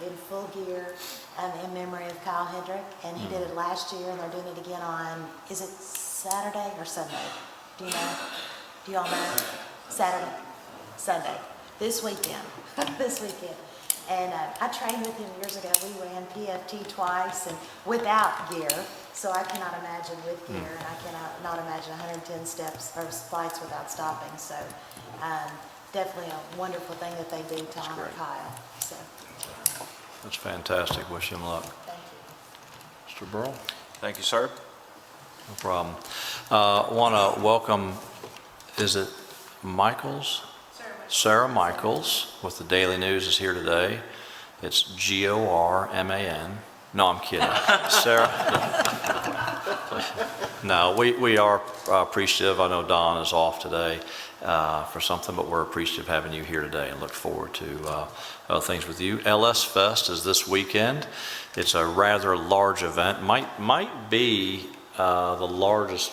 in full gear in memory of Kyle Hendrick. And he did it last year, and they're doing it again on, is it Saturday or Sunday? Do you know? Do you all know? Saturday? Sunday. This weekend. This weekend. And I trained with him years ago. We ran PFT twice and without gear. So I cannot imagine with gear, and I cannot not imagine 110 steps or flights without stopping. So definitely a wonderful thing that they do to honor Kyle. So That's fantastic. Wish him luck. thank you. Mr. Burrell. Thank you, sir. No problem. Want to welcome, is it Michaels? Sarah Michaels with the Daily News is here today. It's Gorman. No, I'm kidding. Sarah. No, we are appreciative. I know Don is off today for something, but we're appreciative of having you here today and look forward to other things with you. LS Fest is this weekend. It's a rather large event. Might be the largest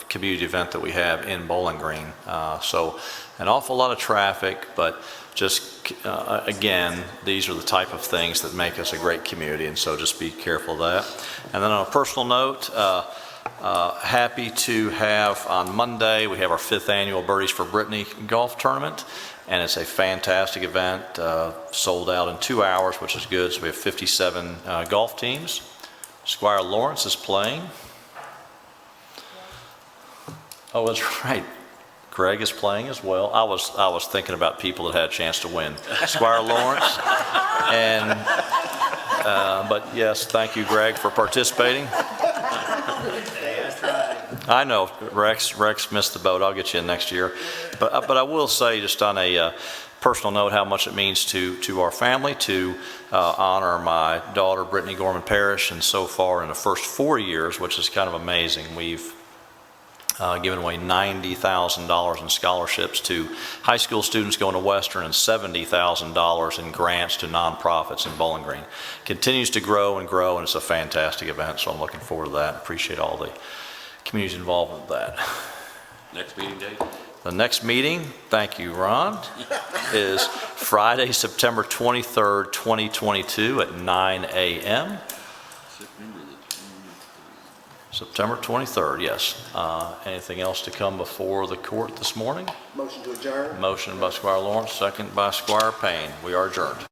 community event that we have in Bowling Green. So an awful lot of traffic, but just again, these are the type of things that make us a great community, and so just be careful of that. And then on a personal note, happy to have on Monday, we have our 5th annual Birdies for Brittany golf tournament, and it's a fantastic event, sold out in 2 hours, which is good. So we have 57 golf teams. Squire Lawrence is playing. Oh, that's right. Greg is playing as well. I was thinking about people that had a chance to win. Squire Lawrence, and but yes, thank you, Greg, for participating. I know Rex missed the boat. I'll get you in next year. But I will say, just on a personal note, how much it means to our family to honor my daughter Brittany Gorman Parrish, and so far in the first 4 years, which is kind of amazing, we've given away $90,000 in scholarships to high school students going to Western and $70,000 in grants to nonprofits in Bowling Green. Continues to grow and grow, and it's a fantastic event, so I'm looking forward to that. Appreciate all the communities involved with that. Next meeting date? The next meeting, thank you, Ron, is Friday, September 23rd, 2022 at 9 a.m. September 23rd, yes. Anything else to come before the court this morning? Motion to adjourn. Motion by Squire Lawrence, second by Squire Payne. We are adjourned.